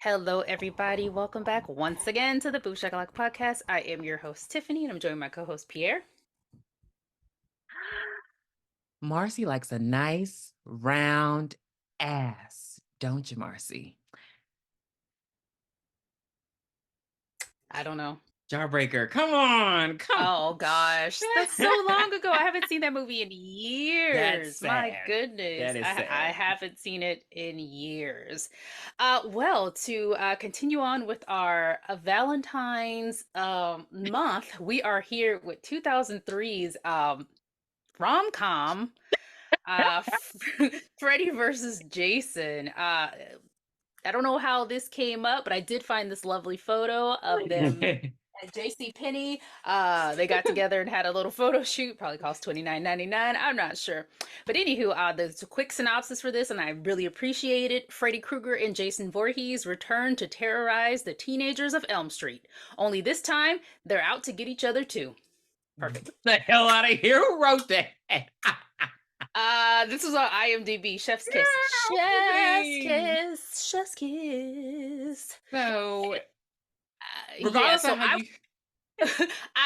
Hello, everybody. Welcome back once again to the Booshakalaka podcast. I am your host, Tiffany, and I'm joined by my co-host, Pierre. Marcy likes a nice round ass, don't you, Marcy? I don't know. Jawbreaker, come on, come Oh on. gosh, that's so long ago. I haven't seen that movie in years. That's My sad. goodness, That is I sad. haven't seen it in years. Well, to continue on with our Valentine's month, we are here with 2003's rom-com. Uh, Freddy versus Jason. I don't know how this came up, but I did find this lovely photo of them at JC Penney. They got together and had a little photo shoot. Probably cost $29.99. I'm not sure, but anywho, there's a quick synopsis for this, and I really appreciate it. Freddy Krueger and Jason Voorhees return to terrorize the teenagers of Elm Street. Only this time, they're out to get each other too. Perfect. Get the hell out of here! Who wrote that? This was on IMDb. Chef's kiss. Chef's kiss. So, Yeah, regardless of how you...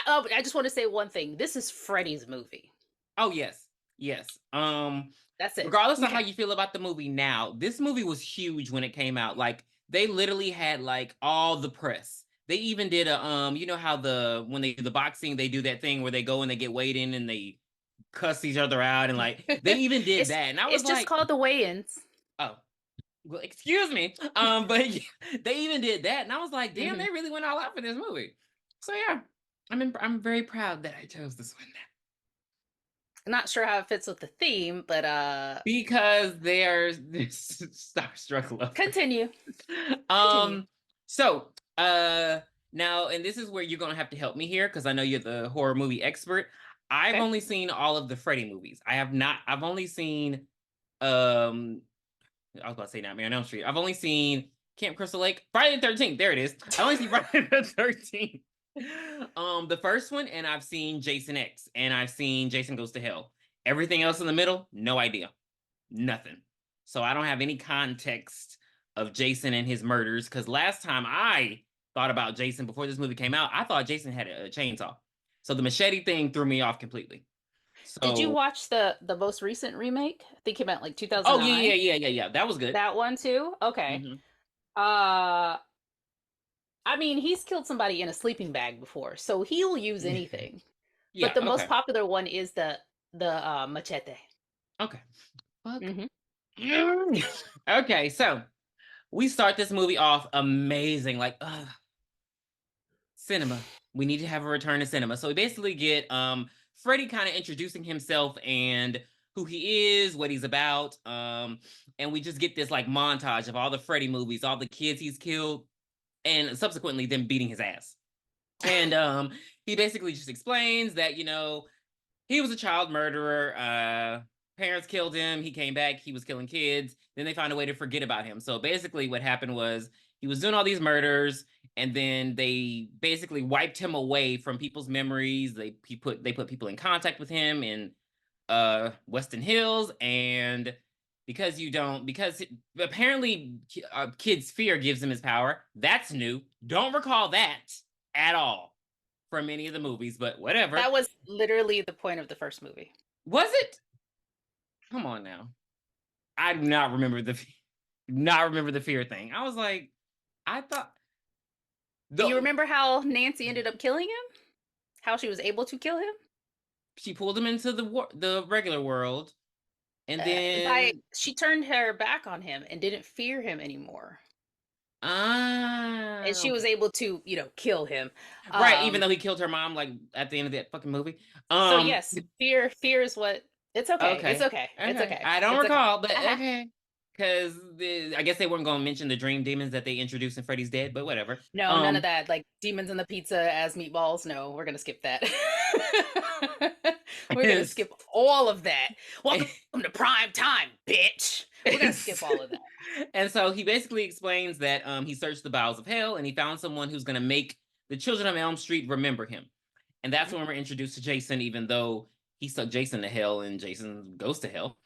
I just want to say one thing. This is Freddy's movie. Oh yes. That's it. Regardless of how you feel about the movie now, this movie was huge when it came out. Like, they literally had like all the press. They even did a you know how when they do the boxing, they do that thing where they go and they get weighed in and they cuss each other out, and like they even did that. And I was it's just called the weigh-ins. Oh, well, excuse me. But yeah, they even did that, and I was like, damn, they really went all out for this movie. So yeah, I'm very proud that I chose this one. I'm not sure how it fits with the theme, but because they're starstruck love. Continue. So now, and this is where you're gonna have to help me here because I know you're the horror movie expert. I've only seen all of the Freddy movies. I've only seen I was about to say Nightmare on Elm Street. I've only seen Camp Crystal Lake, Friday the 13th. There it is. I only seen Friday the 13th. The first one, and I've seen Jason X, and I've seen Jason Goes to Hell. Everything else in the middle, no idea. Nothing. So I don't have any context of Jason and his murders, because last time I thought about Jason before this movie came out, I thought Jason had a chainsaw. So the machete thing threw me off completely. So, did you watch the most recent remake? I think it came out like 2009. Oh yeah. That was good. That one too? Okay. I mean, he's killed somebody in a sleeping bag before, so he'll use anything. Yeah, but the most popular one is the machete. Okay. Okay, so we start this movie off amazing, like cinema. We need to have a return to cinema. So we basically get Freddy kind of introducing himself and who he is, what he's about, and we just get this like montage of all the Freddy movies, all the kids he's killed, and subsequently them beating his ass. And he basically just explains that, you know, he was a child murderer. Parents killed him. He came back. He was killing kids. Then they found a way to forget about him. So basically what happened was he was doing all these murders, and then they basically wiped him away from people's memories. They put people in contact with him in Weston Hills, and because apparently kids' fear gives him his power. That's new. Don't recall that at all from any of the movies, but whatever. That was literally the point of the first movie. Was it? Come on now. I do not remember the fear thing. I was like, I thought. Do you remember how Nancy ended up killing him? How she was able to kill him? She pulled him into the regular world, and then she turned her back on him and didn't fear him anymore. And she was able to, you know, kill him. Right, even though he killed her mom, like at the end of that fucking movie. So yes, fear is what. It's okay. It's okay. It's okay. I don't recall, but okay. because I guess they weren't going to mention the dream demons that they introduced in Freddy's Dead, but whatever. No, none of that. Like demons in the pizza as meatballs. No, we're gonna skip that. We're gonna skip all of that. Welcome to prime time, bitch. We're gonna skip all of that. And so he basically explains that he searched the bowels of hell and he found someone who's going to make the children of Elm Street remember him. And that's when we're introduced to Jason, even though he sucked Jason to hell and Jason goes to hell.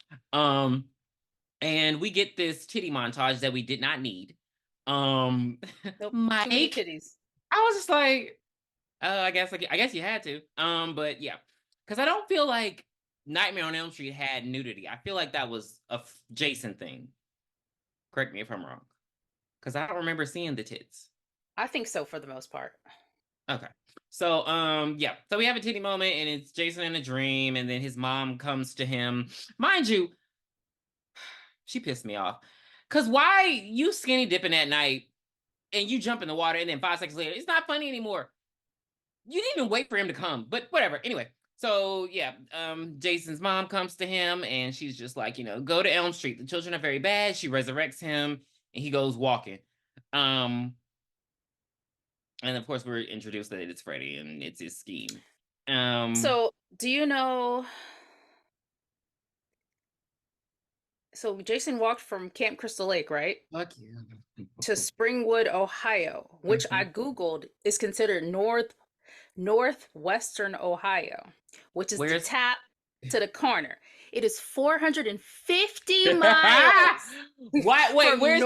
And we get this titty montage that we did not need. Nope, Mike, too many titties. I was just like, I guess you had to. But yeah, because I don't feel like Nightmare on Elm Street had nudity. I feel like that was a Jason thing. Correct me if I'm wrong, because I don't remember seeing the tits. I think so for the most part. Okay. So yeah. So we have a titty moment, and it's Jason in a dream, and then his mom comes to him. Mind you, she pissed me off. Cause why you skinny dipping at night and you jump in the water, and then 5 seconds later, it's not funny anymore. You didn't even wait for him to come, but whatever. Anyway, so yeah, Jason's mom comes to him and she's just like, go to Elm Street. The children are very bad. She resurrects him and he goes walking. And of course we're introduced that it's Freddy and it's his scheme. So do you know? So Jason walked from Camp Crystal Lake, right? Fuck you. To Springwood, Ohio, which I Googled is considered northwestern Ohio, which is the tap to the corner. It is 450 miles. What? Wait, where's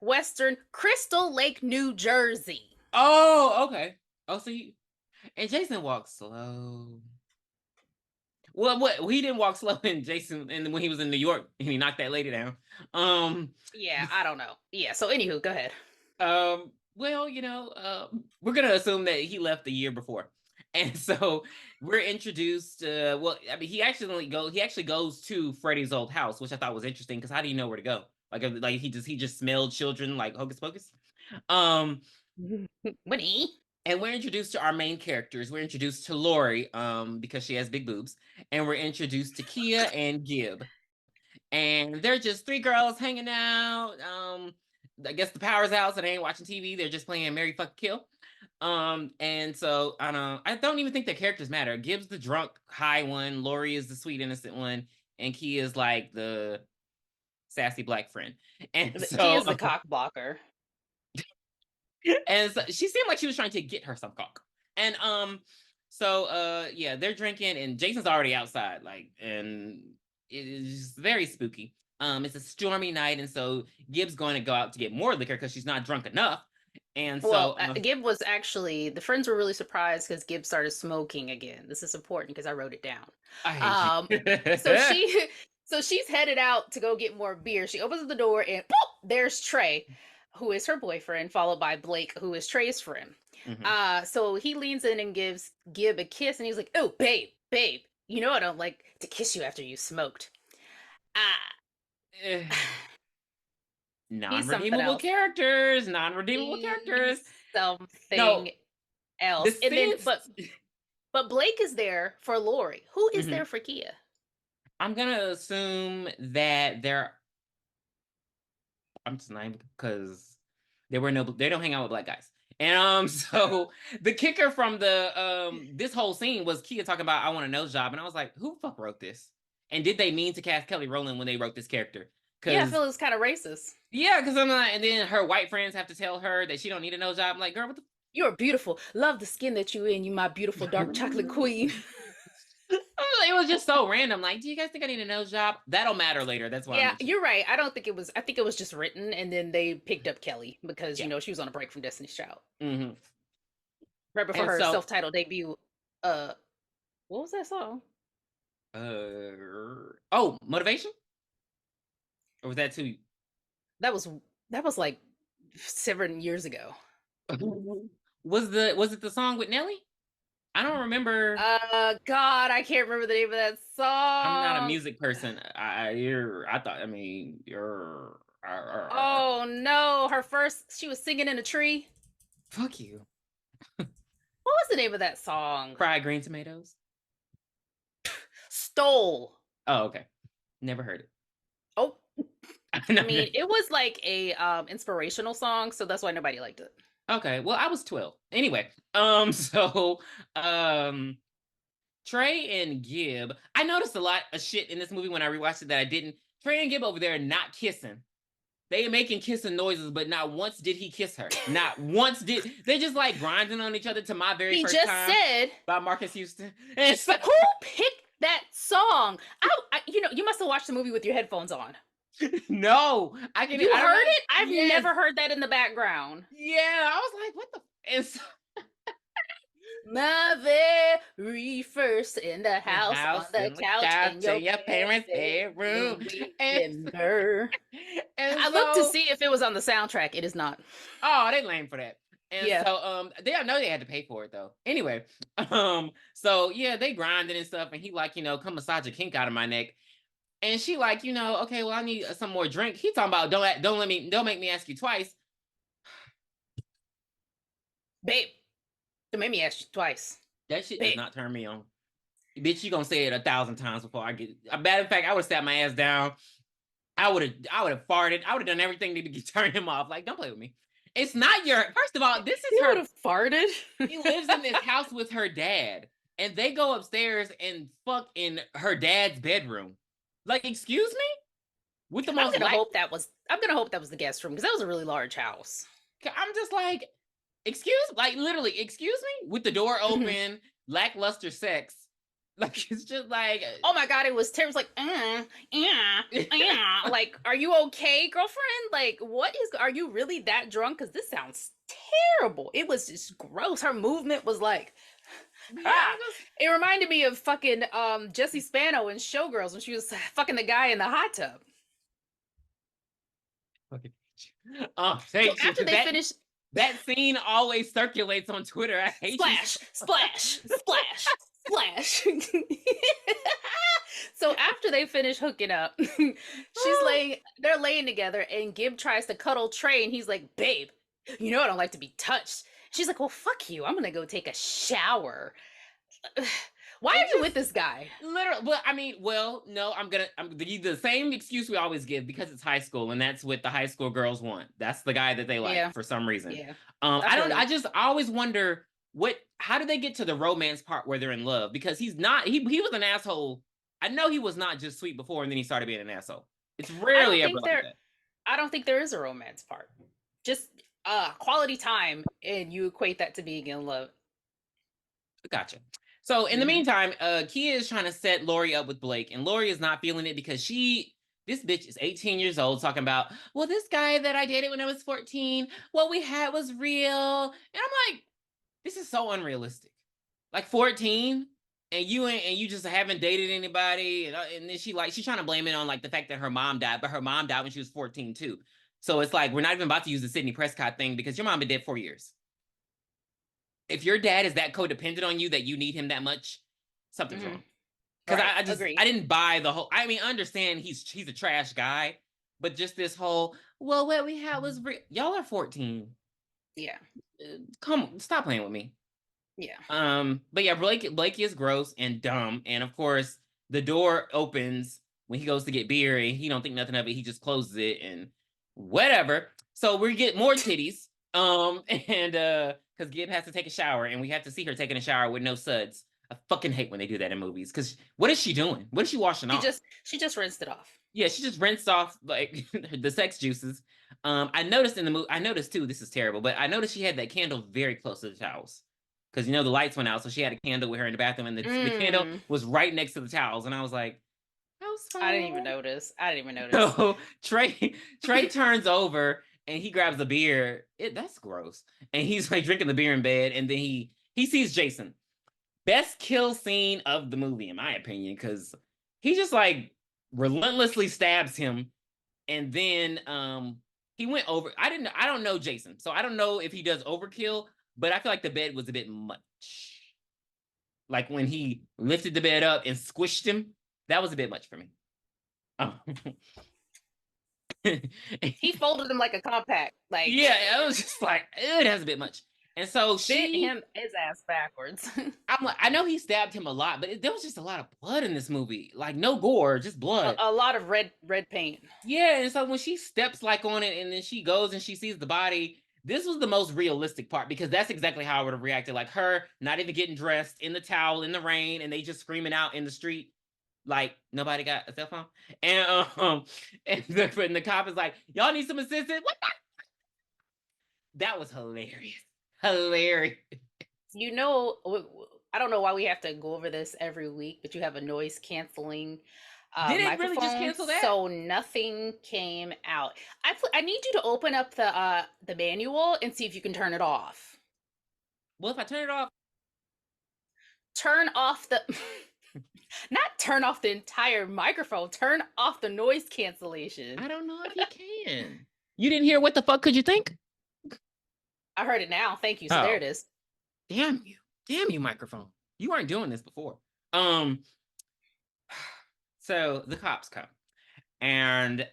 northwestern Crystal Lake, New Jersey? Oh, okay. Oh, so and Jason walks slow. Well, he didn't walk slow in Jason, and when he was in New York and he knocked that lady down. Yeah, I don't know. Yeah, so anywho, go ahead. Well, we're gonna assume that he left the year before, and so we're introduced. Well, I mean, he actually goes to Freddy's old house, which I thought was interesting because how do you know where to go? Like he just smelled children like Hocus Pocus. Winnie. And we're introduced to our main characters. We're introduced to Lori, because she has big boobs, and we're introduced to Kia and Gib, and they're just 3 girls hanging out. I guess the power's out, so they ain't watching TV. They're just playing Marry Fuck Kill. And so I don't even think their characters matter. Gib's the drunk high one, Lori is the sweet innocent one, and Kia is like the sassy black friend. And so Kia's the cock blocker. And so she seemed like she was trying to get her some cock. And yeah, they're drinking and Jason's already outside, and it is very spooky. It's a stormy night, and so Gib's going to go out to get more liquor because she's not drunk enough. And so Gib was actually, the friends were really surprised because Gib started smoking again. This is important because I wrote it down. I hate you. So she's headed out to go get more beer. She opens the door and boop, there's Trey, who is her boyfriend, followed by Blake, who is Trey's friend. So he leans in and gives Gib a kiss, and he's like, "Oh, babe, you know I don't like to kiss you after you smoked." Non-redeemable characters. Something else. And then, but Blake is there for Lori. Who is there for Kia? I'm gonna assume that I'm just not, because they don't hang out with black guys. And so the kicker from this whole scene was Kia talking about, "I want a nose job," and I was like, who the fuck wrote this? And did they mean to cast Kelly Rowland when they wrote this character? Yeah, I feel it was kind of racist. Yeah, because I'm like, and then her white friends have to tell her that she don't need a nose job. I'm like, girl, what the? You're beautiful. Love the skin that you in. You my beautiful dark chocolate queen. It was just so random. Like, do you guys think I need a nose job? That'll matter later. That's why. Yeah, you're right. I don't think it was. I think it was just written, and then they picked up Kelly because she was on a break from Destiny's Child. Right before her self-titled debut. What was that song? Motivation. Or was that too? That was like 7 years ago. Was it the song with Nelly? I don't remember. God, I can't remember the name of that song. I'm not a music person. Oh no, she was singing in a tree. Fuck you. What was the name of that song? Fried Green Tomatoes. Stole. Oh, okay. Never heard it. Oh. I mean, it was like a inspirational song, so that's why nobody liked it. Okay, well, I was 12. Anyway, um, Trey and Gib, I noticed a lot of shit in this movie when I rewatched it that I didn't. Trey and Gib over there not kissing. They making kissing noises, but not once did he kiss her. Not once did they just like grinding on each other to My Very First Time. He just said by Marcus Houston. And so, who picked that song? You must have watched the movie with your headphones on. No, I can. You heard it? I've never heard that in the background. Yeah, I was like, what the? And so, My very first in the house on the couch in your parents' bedroom. Remember. I looked to see if it was on the soundtrack. It is not. Oh, they lame for that. And so I know they had to pay for it though. Anyway, so yeah, they grinding and stuff, and he like, come massage a kink out of my neck. And she like, okay, well, I need some more drink. He talking about don't make me ask you twice. Babe, don't make me ask you twice. That shit does not turn me on. Bitch, you gonna say it 1,000 times before I get a bad. In fact, I would have sat my ass down. I would have farted. I would have done everything to turn him off. Like, don't play with me. It's not your. First of all, this is you her. Would have farted. He lives in this house with her dad, and they go upstairs and fuck in her dad's bedroom. Like, excuse me? With the most. I'm gonna hope that was the guest room because that was a really large house. I'm just like, literally, excuse me, with the door open, lackluster sex. Like, it's just like, oh my God, it was terrible. Like, like, are you okay, girlfriend? Like, are you really that drunk? Because this sounds terrible. It was just gross. Her movement was like, it reminded me of fucking Jessie Spano in Showgirls when she was fucking the guy in the hot tub. After they finish. That scene always circulates on Twitter. I hate splash. So after they finish hooking up, they're laying together, and Gib tries to cuddle Trey, and he's like, babe, I don't like to be touched. She's like, well, fuck you. I'm gonna go take a shower. Why are you with this guy? Literally, no, I'm the same excuse we always give because it's high school, and that's what the high school girls want. That's the guy that they like for some reason. Yeah. I always wonder how did they get to the romance part where they're in love? Because he was an asshole. I know he was not just sweet before and then he started being an asshole. It's rarely ever like that. I don't think there is a romance part. Just quality time, and you equate that to being in love. Gotcha. So in the meantime, Kia is trying to set Lori up with Blake, and Lori is not feeling it because this bitch is 18 years old talking about, well, this guy that I dated when I was 14, what we had was real. And I'm like, this is so unrealistic. Like 14 and you just haven't dated anybody. And then she's trying to blame it on like the fact that her mom died, but her mom died when she was 14 too. So it's like, we're not even about to use the Sidney Prescott thing because your mom been dead 4 years. If your dad is that codependent on you that you need him that much, something's wrong. Because I didn't buy the whole. I mean, I understand he's a trash guy, but just this whole, well, what we had was y'all are 14. Yeah. Stop playing with me. Yeah. But yeah, Blake is gross and dumb, and of course the door opens when he goes to get beer, and he don't think nothing of it. He just closes it and whatever. So we get more titties. And because Gib has to take a shower, and we have to see her taking a shower with no suds. I fucking hate when they do that in movies. Because what is she doing? What is she washing off? She just rinsed it off. Yeah, she just rinsed off like the sex juices. I noticed in the movie. I noticed too. This is terrible, but I noticed she had that candle very close to the towels because the lights went out, so she had a candle with her in the bathroom, and the candle was right next to the towels, and I was like, how small? I didn't even notice. So Trey turns over. And he grabs a beer. That's gross. And he's like drinking the beer in bed. And then he sees Jason. Best kill scene of the movie, in my opinion, because he just like relentlessly stabs him. And then he went over. I don't know Jason. So I don't know if he does overkill, but I feel like the bed was a bit much. Like when he lifted the bed up and squished him, that was a bit much for me. He folded them like a compact. Like, yeah, it was just like, it has a bit much. And so Bit she, him his ass backwards. I'm like, I know he stabbed him a lot, but there was just a lot of blood in this movie. Like no gore, just blood. A lot of red paint. Yeah, and so when she steps like on it and then she goes and she sees the body, this was the most realistic part because that's exactly how I would have reacted. Like her not even getting dressed in the towel in the rain and they just screaming out in the street like nobody got a cell phone. And the cop is like, y'all need some assistance? What the? That was hilarious. Hilarious. You know, I don't know why we have to go over this every week, but you have a noise canceling Did it really just microphone, cancel that? so nothing came out. I need you to open up the manual and see if you can turn it off. Well, if I turn it off, Turn off the not turn off the entire microphone. Turn off the noise cancellation. I don't know if you can. You didn't hear what the fuck could you think? I heard it now. Thank you. So there it is. Damn you, microphone. You weren't doing this before. So the cops come and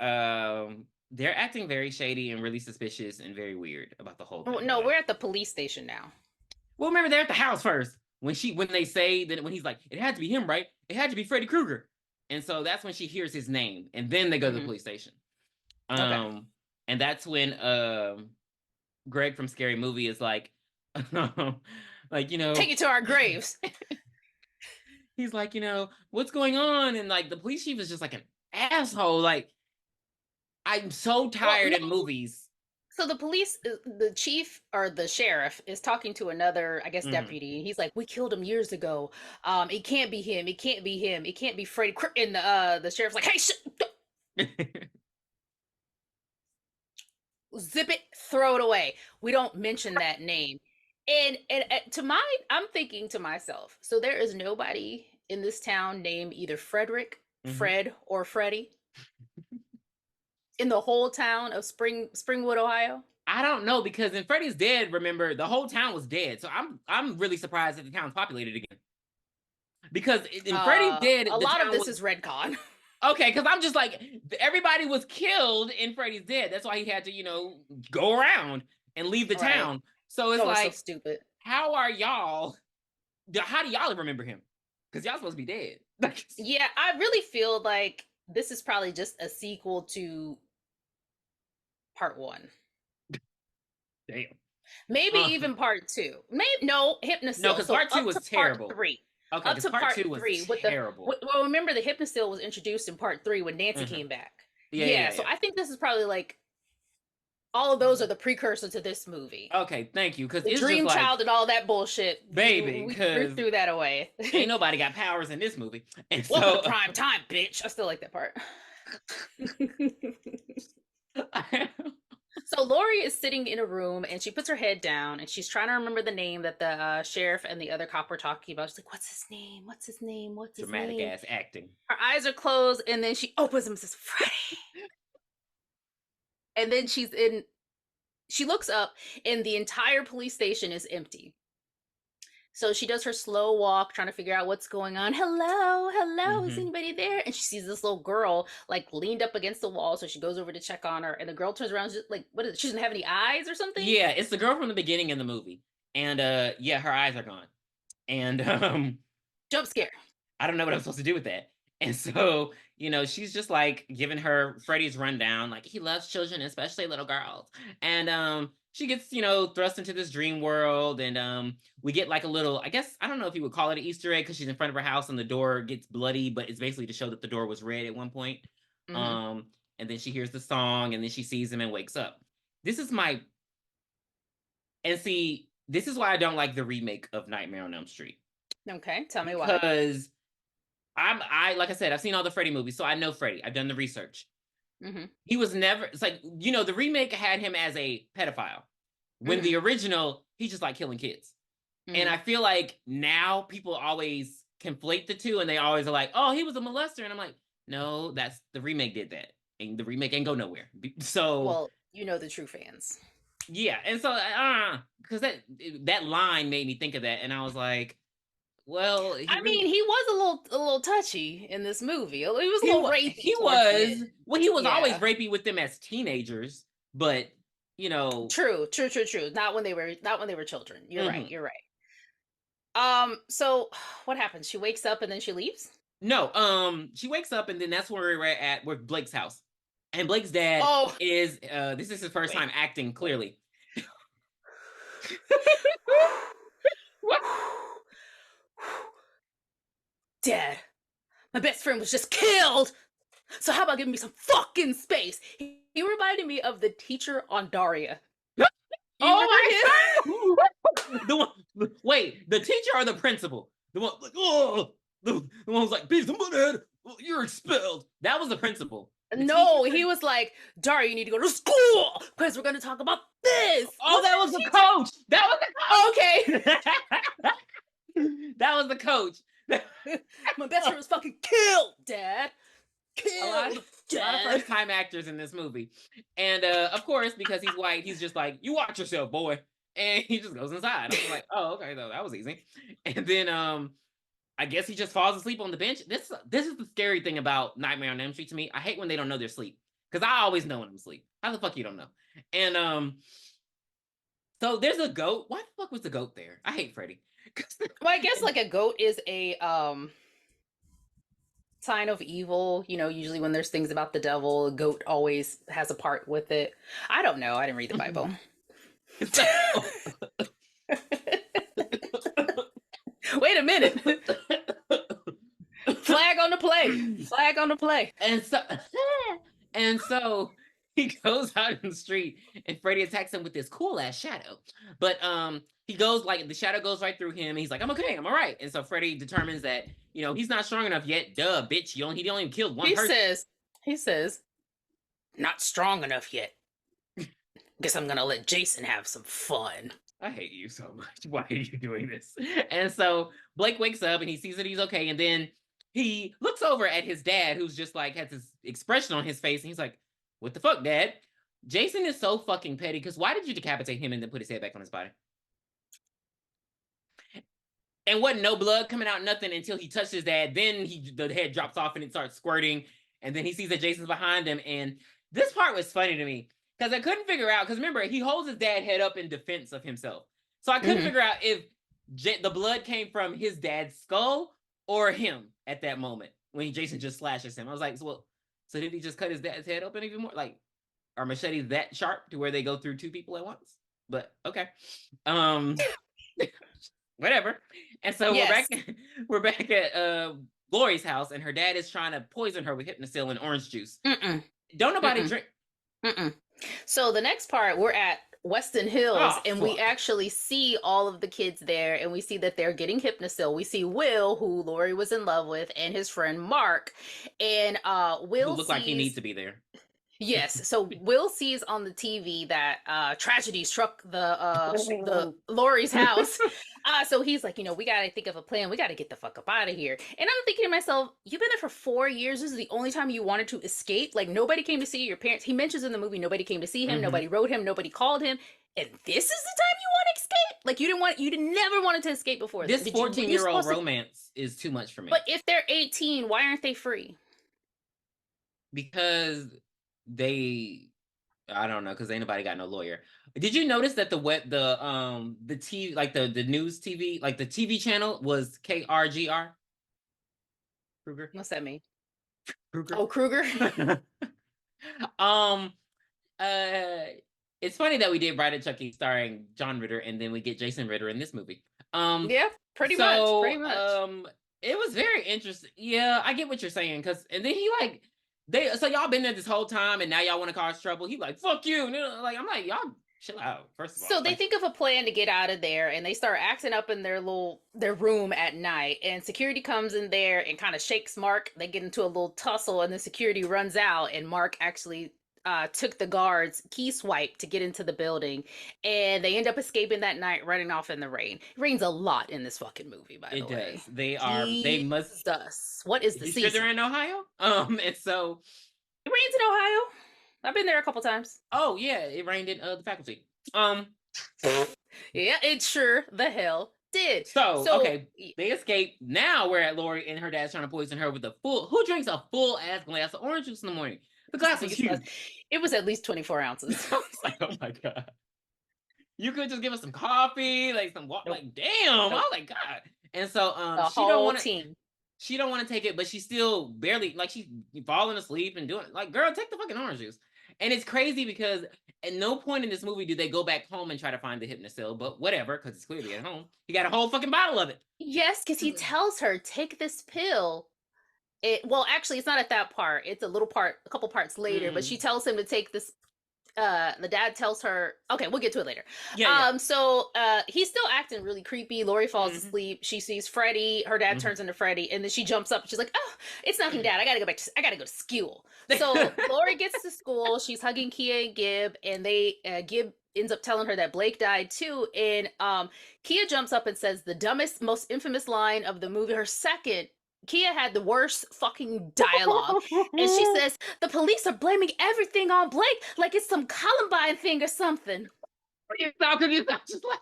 they're acting very shady and really suspicious and very weird about the whole thing. No, we're at the police station now. Well, remember they're at the house first. When they say that, when he's like, it had to be him, right? It had to be Freddy Krueger. And so that's when she hears his name. And then they go to the police station. Okay. And that's when Greg from Scary Movie is like, like, you know, take it to our graves. He's like, you know, what's going on? And like the police chief is just like an asshole. Like, I'm so tired in movies. So the chief or the sheriff is talking to another, I guess, deputy. And he's like, we killed him years ago. It can't be him. It can't be him. It can't be Freddy. And the sheriff's like, hey, zip it, throw it away. We don't mention that name. And I'm thinking to myself, so there is nobody in this town named either Frederick, Fred, or Freddy in the whole town of Springwood, Ohio. I don't know, because in Freddy's Dead, remember, the whole town was dead. So I'm really surprised that the town's populated again. Because in Freddy's Dead, a lot of this is Redcon. Okay, because I'm just like, everybody was killed in Freddy's Dead. That's why he had to, you know, go around and leave the town. So it's like, so stupid. How are y'all? How do y'all remember him? Because y'all supposed to be dead. Yeah, I really feel like this is probably just a sequel to part 1. Damn. Maybe even part 2. Maybe no, Hypnosil. No, because part 2 was terrible. Part 3. Okay, up to part 3 was terrible. Well, remember the Hypnosil was introduced in part 3 when Nancy came back. Yeah, so I think this is probably like all of those are the precursor to this movie. Okay, thank you. Because the Dream Child and all that bullshit, baby. We threw that away. Ain't nobody got powers in this movie. And welcome to prime time, bitch. I still like that part. So Lori is sitting in a room and she puts her head down and she's trying to remember the name that the sheriff and the other cop were talking about. She's like, what's his name? What's his name? What's his name? Dramatic ass acting. Her eyes are closed and then she opens them and says, Freddy. And then she looks up and the entire police station is empty. So she does her slow walk, trying to figure out what's going on. Hello, is anybody there? And she sees this little girl like leaned up against the wall. So she goes over to check on her, and the girl turns around, like, what is it? She doesn't have any eyes or something? Yeah, it's the girl from the beginning in the movie. And yeah, her eyes are gone. And jump scare. I don't know what I'm supposed to do with that. And so, you know, she's just like giving her Freddy's rundown, like he loves children, especially little girls. And she gets, you know, thrust into this dream world, and we get like a little, I guess, I don't know if you would call it an Easter egg, because she's in front of her house and the door gets bloody, but it's basically to show that the door was red at one point. And then she hears the song, and then she sees him and wakes up. This is why I don't like the remake of Nightmare on Elm Street. Okay, tell me why. Because I like I said, I've seen all the Freddy movies, so I know Freddy. I've done the research. He was never, it's like, you know, the remake had him as a pedophile. When the original, he just like killing kids. And I feel like now people always conflate the two, and they always are like, oh, he was a molester. And I'm like, no, that's the remake did that. And the remake ain't go nowhere. So, well, you know, the true fans. Yeah. And so, because that line made me think of that. And I was like, well, I mean, he was a little touchy in this movie. He was a little rapey. He was. Well, he was always rapey with them as teenagers, but you know. True. Not when they were children. You're right. Mhm. You're right. So what happens? She wakes up and then she leaves? No, she wakes up and then that's where we're at with Blake's house. And Blake's dad Oh, is this is his first wait. time acting Wait. clearly. What? Dad, my best friend was just killed. So how about giving me some fucking space? He reminded me of the teacher on Daria. You Oh remember my god! The one, wait, the teacher or the principal? The one like, oh, the one who's like, beat the butthead, you're expelled. That was the principal. The him? No, teacher. he was like, Daria, you need to go to school because we're going to talk about this. Oh, that was the coach. That was Okay. the coach. That was the coach. My best friend was fucking killed, Dad. A lot Killed, of Dad. first time actors in this movie. And of course, because he's white, he's just like, you watch yourself, boy. And he just goes inside. I'm like, oh, okay, though, that was easy. And then I guess he just falls asleep on the bench. This is the scary thing about Nightmare on Elm Street to me. I hate when they don't know they're asleep. Because I always know when I'm asleep. How the fuck you don't know? And so there's a goat. Why the fuck was the goat there? I hate Freddy. Well, I guess like a goat is a sign of evil. You know, usually when there's things about the devil, a goat always has a part with it. I don't know. I didn't read the Bible. Wait a minute. Flag on the play. Flag on the play. And so he goes out in the street and Freddy attacks him with this cool ass shadow. But he goes like the shadow goes right through him. And he's like, I'm okay, I'm all right. And so Freddy determines that, you know, he's not strong enough yet. Duh, bitch. He only even killed one person. He says, not strong enough yet. Guess I'm gonna let Jason have some fun. I hate you so much. Why are you doing this? And so Blake wakes up and he sees that he's okay. And then he looks over at his dad, who's just like has this expression on his face. And he's like, what the fuck, Dad? Jason is so fucking petty. Because why did you decapitate him and then put his head back on his body? And wasn't no blood coming out, nothing until he touched his dad. Then the head drops off and it starts squirting. And then he sees that Jason's behind him. And this part was funny to me. Because I couldn't figure out, because remember, he holds his dad's head up in defense of himself. So I couldn't figure out if the blood came from his dad's skull or him at that moment when Jason just slashes him. I was like, so did he just cut his dad's head open even more? Like, are machetes that sharp to where they go through two people at once? But okay. Whatever. And so we're back at Lori's house, and her dad is trying to poison her with Hypnosil and orange juice. Don't nobody drink. So the next part, we're at Weston Hills, and we actually see all of the kids there, and we see that they're getting Hypnosil. We see Will, who Lori was in love with, and his friend Mark, and Will look like he needs to be there. Yes. So Will sees on the TV that tragedy struck the Lori's house. So he's like, we got to think of a plan. We got to get the fuck up out of here. And I'm thinking to myself, you've been there for 4 years. This is the only time you wanted to escape. Like, nobody came to see your parents. He mentions in the movie, nobody came to see him. Nobody wrote him. Nobody called him. And this is the time you want to escape? Like, you never wanted to escape before. This 14-year-old romance is too much for me. But if they're 18, why aren't they free? Because I don't know, because ain't nobody got no lawyer. Did you notice that the TV, like the news TV, like the TV channel was KRGR? Kruger? What's that mean? Kruger? Oh, Kruger? It's funny that we did Bride of Chucky starring John Ritter, and then we get Jason Ritter in this movie. Yeah, pretty much. It was very interesting. Yeah, I get what you're saying, and then he like so y'all been there this whole time, and now y'all want to cause trouble. He like, fuck you. And like, I'm like, y'all chill out. First of all. So they think of a plan to get out of there, and they start acting up in their room at night. And security comes in there and kind of shakes Mark. They get into a little tussle, and then security runs out, and Mark actually took the guard's key swipe to get into the building, and they end up escaping that night, running off in the rain. It rains a lot in this fucking movie, by the way. It does. They must. What is the season? Sure they're in Ohio? And so it rains in Ohio. I've been there a couple times. Oh yeah, it rained in the faculty. Yeah, it sure the hell did. So okay, they escape. Now we're at Lori, and her dad's trying to poison her with who drinks a full ass glass of orange juice in the morning? The glass was huge. It was at least 24 ounces. I was like, oh my God. You could just give us some coffee, like some water. Nope. Like, damn. Nope. Oh my God. And so The she don't whole want to team. she don't want to take it, but she's still barely like she's falling asleep and doing like, girl, take the fucking orange juice. And it's crazy because at no point in this movie do they go back home and try to find the hypnocil, but whatever, because it's clearly at home. He got a whole fucking bottle of it. Yes, because he tells her, take this pill. Well, actually, it's not at that part. It's a couple parts later, but she tells him to take this. The dad tells her, okay, we'll get to it later. So he's still acting really creepy. Lori falls asleep. She sees Freddy. Her dad turns into Freddy, and then she jumps up. She's like, oh, it's nothing, Dad. I gotta go to school. So Lori gets to school. She's hugging Kia and Gib, and Gib ends up telling her that Blake died too. And Kia jumps up and says the dumbest, most infamous line of the movie. Her second. Kia had the worst fucking dialogue. And she says, the police are blaming everything on Blake like it's some Columbine thing or something. You sound just like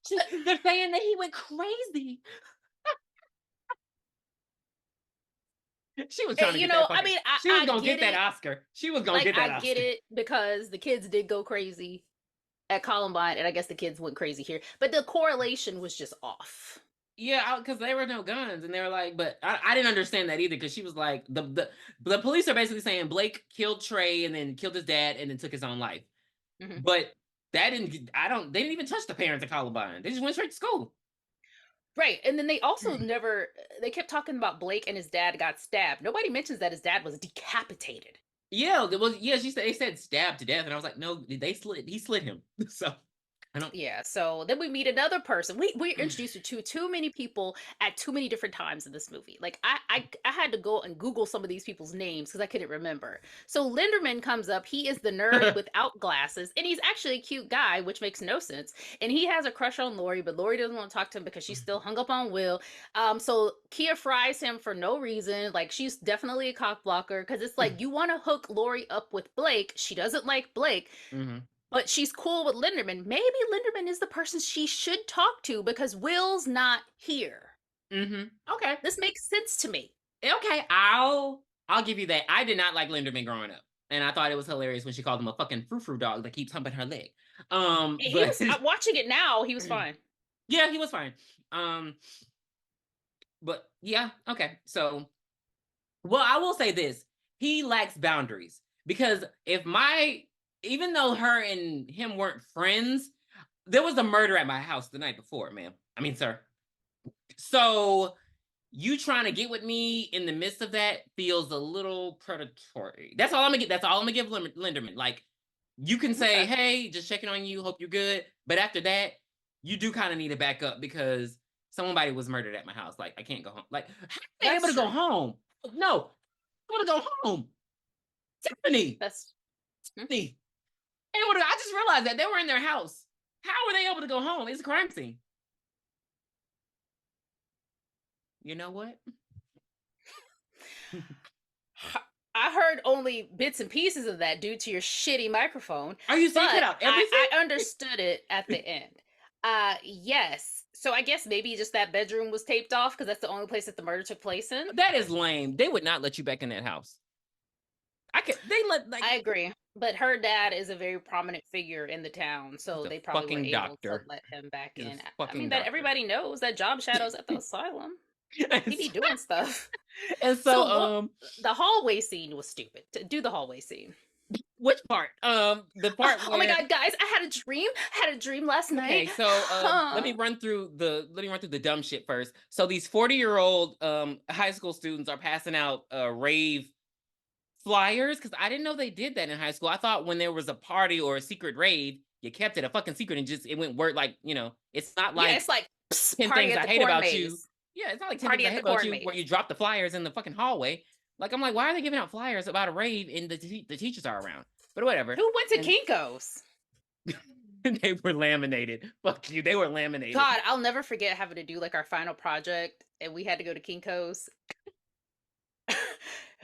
it. They're saying that he went crazy. She was trying to get that fucking, she was going to get that Oscar. She was going to get that Oscar. I get it because the kids did go crazy at Columbine, and I guess the kids went crazy here, but the correlation was just off. Yeah, because there were no guns, and they were like, but I didn't understand that either, because she was like, the police are basically saying Blake killed Trey and then killed his dad and then took his own life. But that they didn't even touch the parents at Columbine. They just went straight to school. Right, and then they also they kept talking about Blake and his dad got stabbed. Nobody mentions that his dad was decapitated. Yeah, they said stabbed to death, and I was like, no, he slit him. So I don't. Yeah, so then we meet another person. We're introduced to too many people at too many different times in this movie. Like I had to go and Google some of these people's names because I couldn't remember. So Linderman comes up. He is the nerd without glasses, and he's actually a cute guy, which makes no sense. And he has a crush on Lori, but Lori doesn't want to talk to him because she's still hung up on Will. So Kia fries him for no reason. Like, she's definitely a cock blocker because it's like you want to hook Lori up with Blake. She doesn't like Blake. But she's cool with Linderman. Maybe Linderman is the person she should talk to because Will's not here. Okay. This makes sense to me. Okay, I'll give you that. I did not like Linderman growing up. And I thought it was hilarious when she called him a fucking frou-frou dog that keeps humping her leg. Watching it now, he was fine. Yeah, he was fine. But yeah, okay. So, well, I will say this. He lacks boundaries because even though her and him weren't friends, there was a murder at my house the night before, ma'am. I mean, sir. So you trying to get with me in the midst of that feels a little predatory. That's all I'm gonna give Linderman. Like, you can say, hey, just checking on you, hope you're good. But after that, you do kind of need to back up because somebody was murdered at my house. Like, I can't go home. Like, how are they able to go home? No, I want to go home. Tiffany. Tiffany. I just realized that they were in their house. How were they able to go home? It's a crime scene. You know what? I heard only bits and pieces of that due to your shitty microphone. Are you saying cut out everything? I understood it at the end. Yes. So I guess maybe just that bedroom was taped off because that's the only place that the murder took place in. That is lame. They would not let you back in that house. I agree. But her dad is a very prominent figure in the town, so they probably were able to let him back in. I mean, that everybody knows that job shadows at the asylum. He be doing stuff. And so the hallway scene was stupid. Do the hallway scene. Which part? The part where... Oh my god, guys, I had a dream last night. Okay, so let me run through the dumb shit first. So these 40-year-old high school students are passing out rave flyers because I didn't know they did that in high school. I thought when there was a party or a secret rave, you kept it a fucking secret and it went word, like, it's not like it's like 10 things I hate about you. Yeah, it's not like 10 things I hate about you where you drop the flyers in the fucking hallway. Like, I'm like, why are they giving out flyers about a rave and the teachers are around? But whatever. Who went to Kinko's? They were laminated. Fuck you. They were laminated. God, I'll never forget having to do like our final project and we had to go to Kinko's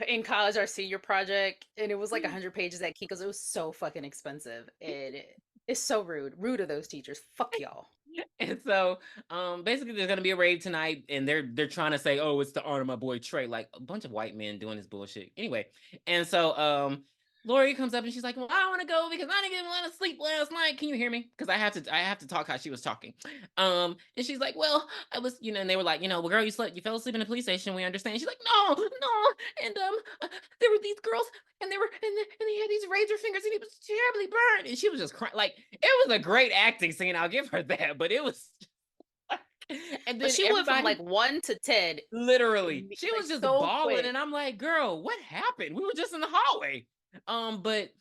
in college, our senior project, and it was like 100 pages at Kinko's. It was so fucking expensive, and it's so rude of those teachers. Fuck y'all. And so basically there's gonna be a rave tonight, and they're trying to say, oh, it's to honor my boy Trey, like a bunch of white men doing this bullshit. Anyway, and so Lori comes up and she's like, well, I don't want to go because I didn't get a lot of sleep last night. Can you hear me? Because I have to talk how she was talking. And she's like, well, I was, and they were like, well, girl, you fell asleep in the police station. We understand. She's like, no, no. And there were these girls, and they had these razor fingers, and he was terribly burned. And she was just crying. Like, it was a great acting scene. I'll give her that. But it was and But then she went from everybody like 1 to 10 literally, she like was just so bawling, quick. and I'm like, girl, what happened? We were just in the hallway. But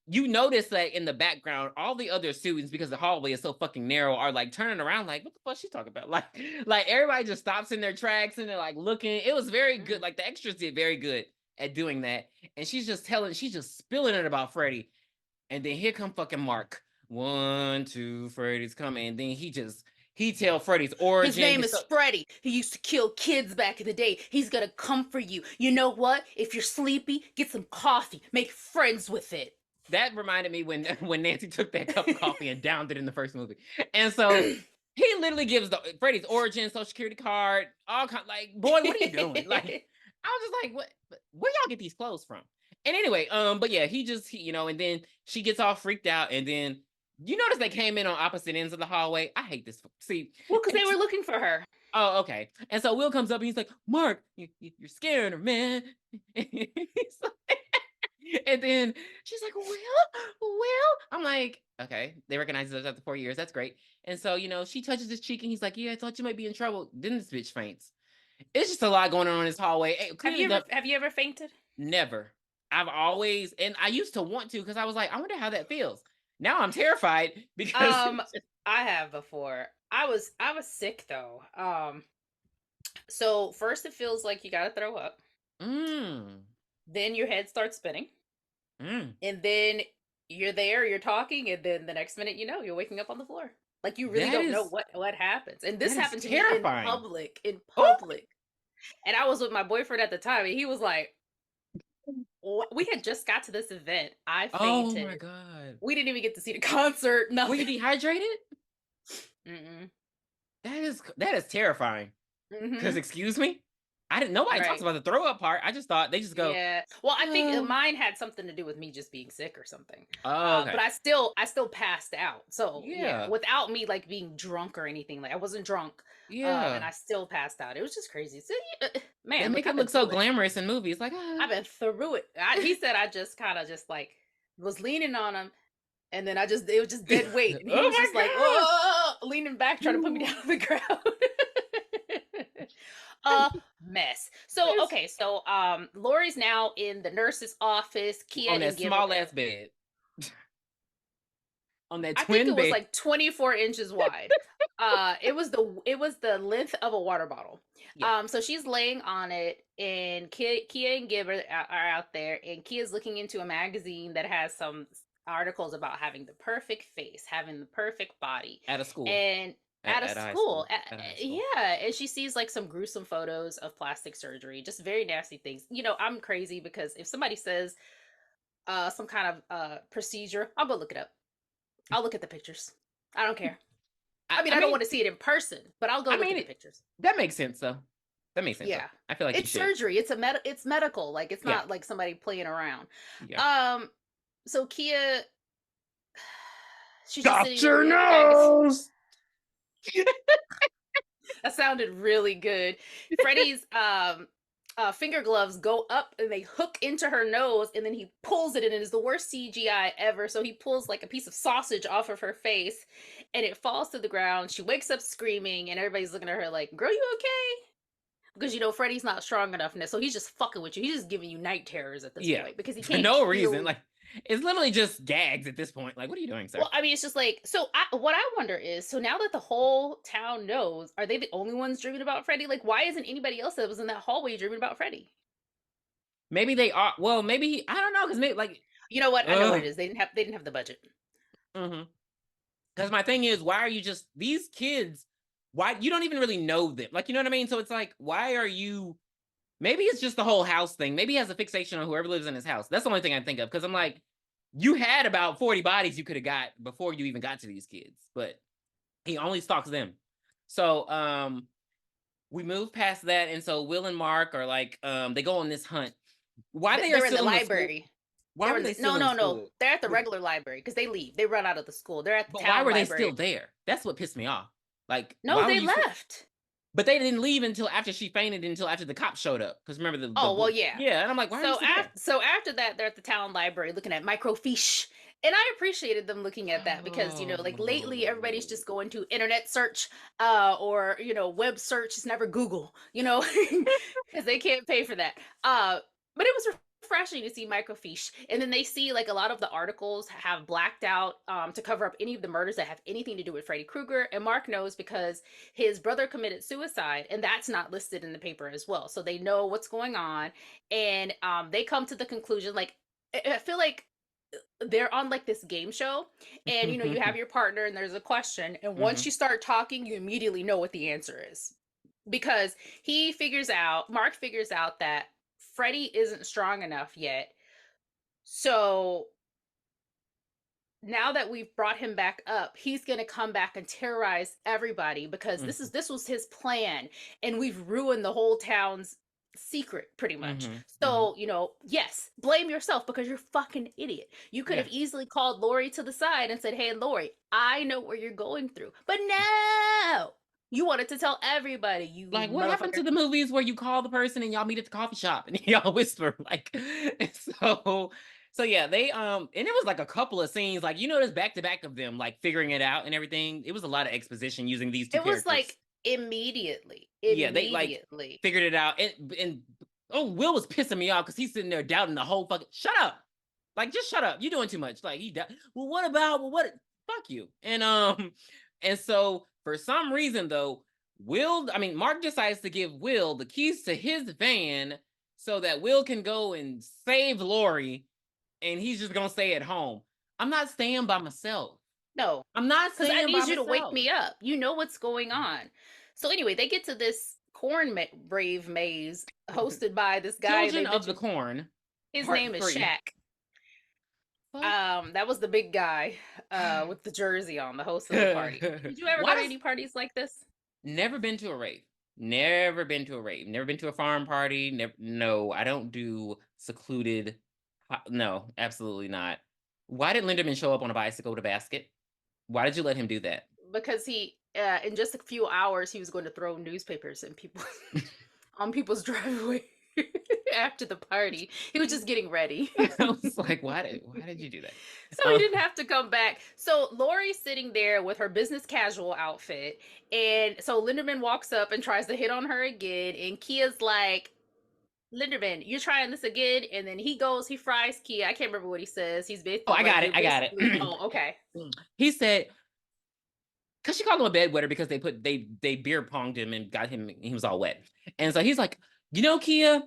you notice that in the background, all the other students, because the hallway is so fucking narrow, are like turning around, like, what the fuck she talking about? Like everybody just stops in their tracks and they're like looking. It was very good. Like the extras did very good at doing that. And she's just spilling it about Freddy. And then here come fucking Mark. 1, 2, Freddy's coming. And then he tell Freddy's origin. His name is Freddy. He used to kill kids back in the day. He's gonna come for you. You know what? If you're sleepy, get some coffee. Make friends with it. That reminded me when Nancy took that cup of coffee and downed it in the first movie. And so he literally gives Freddy's origin, social security card, all kind. Like, boy, what are you doing? Like, I was just like, what? Where y'all get these clothes from? And anyway, but yeah, he and then she gets all freaked out, and then you notice they came in on opposite ends of the hallway. I hate this. See, well, because they were looking for her. Oh, okay. And so Will comes up and he's like, Mark, you're scaring her, man. And then she's like, Will? I'm like, okay. They recognize us after 4 years. That's great. And so, she touches his cheek and he's like, yeah, I thought you might be in trouble. Then this bitch faints. It's just a lot going on in this hallway. Have you ever fainted? Never. I've always, and I used to want to because I was like, I wonder how that feels. Now I'm terrified because I have before. I was sick though. So first it feels like you gotta throw up. Then your head starts spinning. And then you're talking, and then the next minute you're waking up on the floor. Like you really don't know what happens. And this happened to me in public. Oh. And I was with my boyfriend at the time, and he was like, we had just got to this event. I fainted. Oh my God. We didn't even get to see the concert. Nothing. Were you dehydrated? That is terrifying. Because excuse me, nobody talks about the throw up part. I just thought they just go. Yeah. Well, I think mine had something to do with me just being sick or something. Oh, okay. But I still passed out. So yeah, without me like being drunk or anything. Like I wasn't drunk. Yeah. And I still passed out. It was just crazy. So man, they make it look so glamorous in movies. Like I've been through it. He said I just kind of just like was leaning on him, and then it was just dead weight. And he was just like, oh, leaning back, trying to put me down on the ground. Mess. So okay, so Lori's now in the nurse's office. Kia on that small ass bed. On that twin bed. I think it was like 24 inches wide. It was the length of a water bottle. Yeah. So she's laying on it, and Kia and Gib are out there, and Kia's looking into a magazine that has some articles about having the perfect face, having the perfect body at a school. And at a school. Yeah, and she sees like some gruesome photos of plastic surgery, just very nasty things. I'm crazy because if somebody says some kind of procedure, I'll go look it up. I'll look at the pictures. I don't care. I mean, I don't want to see it in person, but I'll go look at the pictures. That makes sense, though. That makes sense. Yeah, I feel like it's surgery. It's it's medical. Like it's not like somebody playing around. Yeah. So Kia, she's Doctor knows. That sounded really good. Freddy's finger gloves go up and they hook into her nose, and then he pulls it, and it is the worst CGI ever. So he pulls like a piece of sausage off of her face, and it falls to the ground. She wakes up screaming, and everybody's looking at her like, girl, you okay? Because Freddy's not strong enough, so he's just fucking with you. He's just giving you night terrors at this point because he can't for no reason. Like it's literally just gags at this point. Like, what are you doing, sir? Well, I mean, it's just like, so what I wonder is, so now that the whole town knows, are they the only ones dreaming about Freddy? Like, why isn't anybody else that was in that hallway dreaming about Freddy? Maybe they are. Well, maybe, I don't know, because maybe like, you know what? I know what it is. They didn't have the budget. Because my thing is, why are you just these kids? Why you don't even really know them? Like, you know what I mean? So it's like, why are you? Maybe it's just the whole house thing. Maybe he has a fixation on whoever lives in his house. That's the only thing I think of. Because I'm like, you had about 40 bodies you could have got before you even got to these kids. But He only stalks them. So we move past that, and so Will and Mark are like they go on this hunt. Why they are They're in the still in the school? library. Why They're were in they the still in the no. school? They're at the regular library because they leave. They run out of the school. They're at the But why town were they still library. there? That's what pissed me off. Like, No, why were they you still? left. But they didn't leave until after she fainted, until after the cops showed up. Because remember Oh well, yeah. yeah, and I'm like, why are you still there? So after that, they're at the town library looking at microfiche, and I appreciated them looking at that because like lately everybody's Oh. just going to internet search, or web search. It's never Google, because they can't pay for that. But it was refreshing to see microfiche, and then they see like a lot of the articles have blacked out to cover up any of the murders that have anything to do with Freddy Krueger, and Mark knows because his brother committed suicide, and that's not listed in the paper as well. So they know what's going on, and they come to the conclusion. Like I feel like they're on like this game show, and you have your partner, and there's a question, and once you start talking, you immediately know what the answer is because Mark figures out that Freddy isn't strong enough yet. So now that we've brought him back up, he's going to come back and terrorize everybody because this was his plan, and we've ruined the whole town's secret pretty much. So, yes, blame yourself because you're fucking idiot. You could have easily called Lori to the side and said, "Hey, Lori, I know what you're going through." But no. You wanted to tell everybody, you Like, what happened to motherfucker. the movies where you call the person and y'all meet at the coffee shop and y'all whisper? Like, so yeah, they and it was like a couple of scenes, like there's back to back of them like figuring it out and everything. It was a lot of exposition using these two It was characters. like immediately. Yeah, they like Immediately. figured it out. And oh, Will was pissing me off because he's sitting there doubting the whole fucking. Shut up! Like, just shut up. You're doing too much. Like well, what about? Well, what? Fuck you. And so for some reason though, Mark decides to give Will the keys to his van so that Will can go and save Lori, and he's just gonna stay at home. I'm not staying by myself. No, I'm not because I staying by need you to wake myself. me up. You know what's going on. So anyway, they get to this rave maze hosted by this guy they Children of the mentioned. Corn, His Part name is 3. Shaq. That was the big guy with the jersey on, the host of the party. Did you ever go to any parties like this? Never been to a rave. Never been to a rave. Never been to a farm party. No, I don't do secluded. No, absolutely not. Why did Linderman show up on a bicycle with a basket? Why did you let him do that? Because he, in just a few hours, he was going to throw newspapers in people on people's driveway after the party. He was just getting ready. I was like, why did you do that? So he didn't have to come back. So Lori's sitting there with her business casual outfit, and so Linderman walks up and tries to hit on her again, and Kia's like, "Linderman, you're trying this again?" And then he fries Kia. I can't remember what he says. He's basically Oh, I got it. I got it. Oh, okay. He said, because she called him a bedwetter because they beer ponged him and got him, he was all wet. And so he's like, Kia,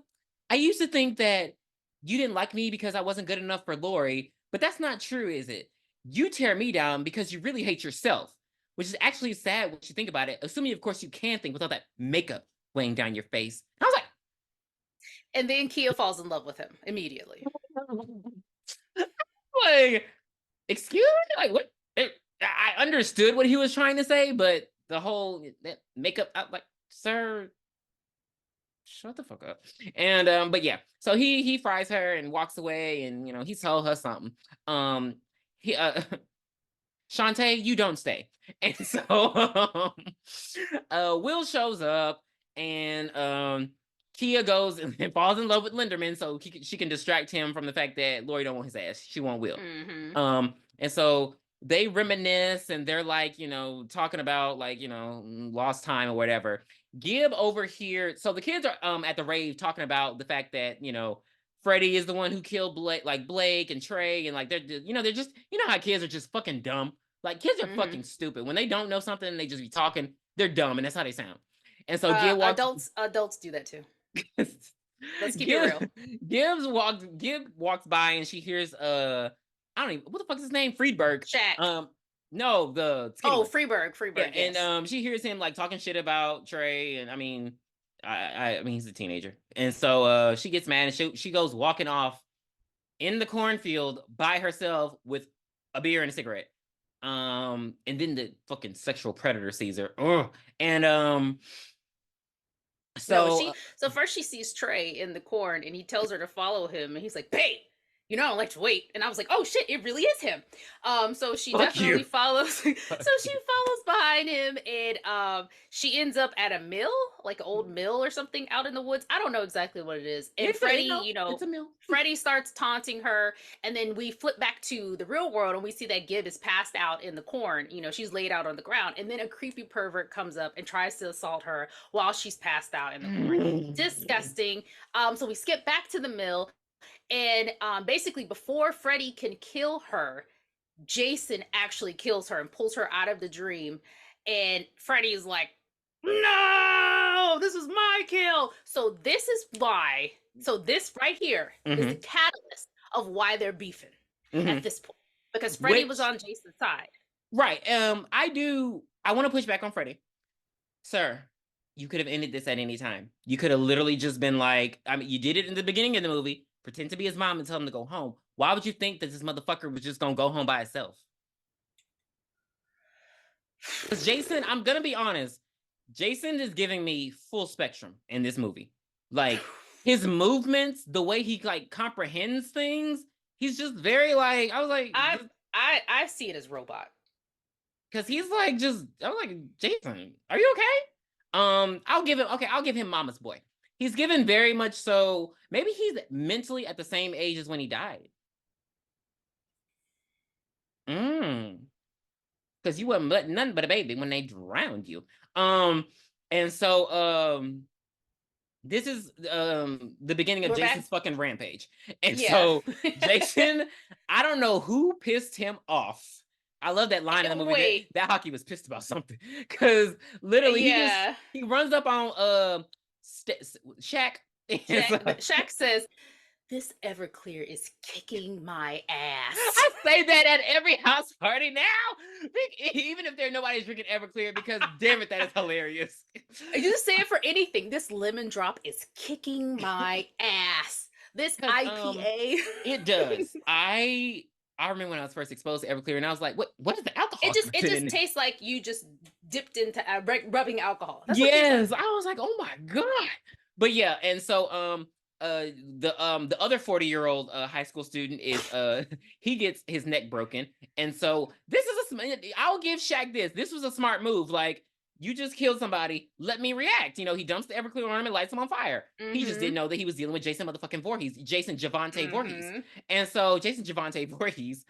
I used to think that you didn't like me because I wasn't good enough for Lori, but that's not true, is it? You tear me down because you really hate yourself, which is actually sad when you think about it, assuming, of course, you can think without that makeup weighing down your face. I was like, and then Kia falls in love with him immediately. like, excuse me? Like, what? I understood what he was trying to say, but the whole that makeup, I'm like, sir, shut the fuck up. And but yeah, so he fries her and walks away, and he told her something. He Shantae, you don't stay. And so Will shows up, and Kia goes and falls in love with Linderman so she can distract him from the fact that Lori don't want his ass. She want Will. And so they reminisce, and they're like, talking about like, lost time or whatever. Gib over here. So the kids are at the rave talking about the fact that, Freddy is the one who killed Blake and Trey, and like they're just how kids are just fucking dumb. Like kids are fucking stupid. When they don't know something and they just be talking, they're dumb, and that's how they sound. And so Gib adults do that too. Let's keep it real. Gib walks by, and she hears I don't even, what the fuck is his name? Friedberg. Shaq. No, the skinny one. Freeberg. Yeah, yes. And she hears him like talking shit about Trey, and I mean he's a teenager, and so she gets mad, and she goes walking off in the cornfield by herself with a beer and a cigarette. And then the fucking sexual predator sees her. Ugh. And so so first she sees Trey in the corn and he tells her to follow him and he's like, babe, you know I don't like to wait. And I was like, oh shit, it really is him. So she fuck definitely you. follows so she follows behind him and she ends up at a mill, like an old mill or something out in the woods. I don't know exactly what it is. And Freddy, It's a mill. Freddy starts taunting her, and then we flip back to the real world and we see that Gib is passed out in the corn. She's laid out on the ground, and then a creepy pervert comes up and tries to assault her while she's passed out in the corn. Disgusting. So we skip back to the mill, and basically before Freddy can kill her, Jason actually kills her and pulls her out of the dream. And Freddy is like, no, this is my kill. So this is why. So this right here is the catalyst of why they're beefing at this point, because Freddy was on Jason's side. Right. I want to push back on Freddy. Sir, you could have ended this at any time. You could have literally just been like, I mean, you did it in the beginning of the movie, pretend to be his mom and tell him to go home. Why would you think that this motherfucker was just gonna go home by itself? Because Jason, I'm gonna be honest, Jason is giving me full spectrum in this movie. Like, his movements, the way he like comprehends things, he's just very like, I was like, I see it as robot. Because he's like, I was like, Jason, are you okay? I'll give him mama's boy. He's given very much so, maybe he's mentally at the same age as when he died. Because you wasn't letting nothing but a baby when they drowned you. And so this is the beginning of Jason's fucking rampage. And so Jason, I don't know who pissed him off. I love that line in the movie. That hockey was pissed about something. Because literally he runs up on Shaq. Shaq says, this Everclear is kicking my ass. I say that at every house party now, even if nobody's drinking Everclear, because damn it, that is hilarious. You just say it for anything. This lemon drop is kicking my ass. This IPA. It does. I remember when I was first exposed to Everclear, and I was like, what is the alcohol? It just tastes like you just dipped into rubbing alcohol. That's yes, I was like, oh my God. But yeah, and so the other 40-year-old high school student is he gets his neck broken, and so I'll give Shaq this. This was a smart move. Like, you just killed somebody, let me react. He dumps the Everclear on him and lights him on fire. He just didn't know that he was dealing with Jason motherfucking Voorhees, Jason Javante Voorhees, and so Jason Javante Voorhees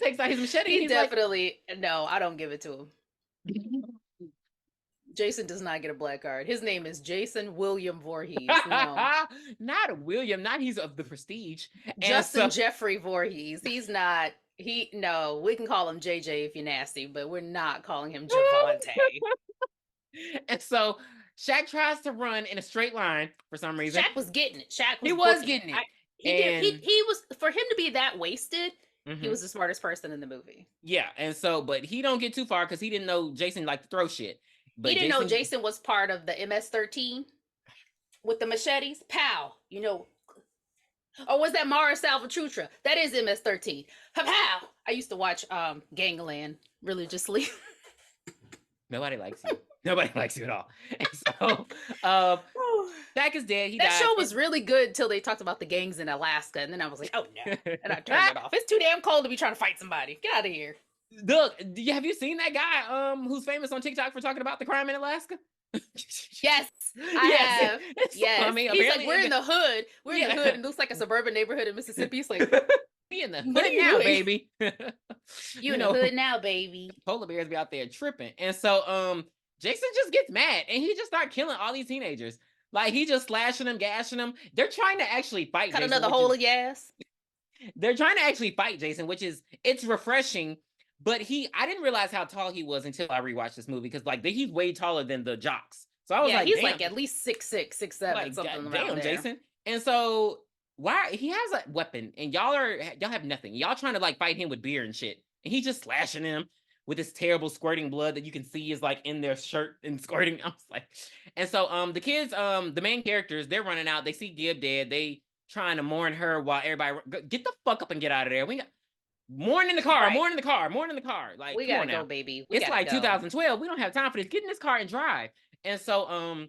takes out his machete. He definitely no, I don't give it to him. Jason does not get a black card. His name is Jason William Voorhees. No. Not William. Not he's of the Prestige. Justin Jeffrey Voorhees. He's not. No, we can call him JJ if you're nasty, but we're not calling him Javante. And so Shaq tries to run in a straight line for some reason. Shaq was getting it. He was getting it. He was, for him to be that wasted, he was the smartest person in the movie. Yeah, and so, but he don't get too far because he didn't know Jason liked to throw shit. But he didn't know Jason was part of the MS-13 with the machetes. Pow! Or was that Mara Salvatrucha? That is MS-13. Pow! I used to watch Gangland religiously. Nobody likes you. Nobody likes you at all. And so, Shaq is dead. He died. That show was really good until they talked about the gangs in Alaska, and then I was like, oh no. And I turned it off. It's too damn cold to be trying to fight somebody. Get out of here. Look, have you seen that guy who's famous on TikTok for talking about the crime in Alaska? Yes, I have. Yes. I mean, he's like, we're in the hood. We're in the hood. It looks like a suburban neighborhood in Mississippi. It's like, be in the hood now, baby. You in the hood now, baby. Polar bears be out there tripping. And so Jason just gets mad and he just starts killing all these teenagers. Like, he just slashing them, gashing them. They're trying to actually fight Cut Jason. Another hole of gas. They're trying to actually fight Jason, it's refreshing. But I didn't realize how tall he was until I rewatched this movie, because like he's way taller than the jocks. So I was like, he's damn. like at least 6'6", 6'7", like, something around there. Damn, Jason. And so he has a weapon and y'all have nothing. Y'all trying to like fight him with beer and shit. And he's just slashing him with this terrible squirting blood that you can see is like in their shirt and squirting. I was like, and so the kids, the main characters, they're running out. They see Gib dead. They trying to mourn her while everybody get the fuck up and get out of there. Morning in the car, Right. morning in the car, morning in the car. Like, We come gotta on now. go, baby. We It's gotta like go. 2012. We don't have time for this. Get in this car and drive. And so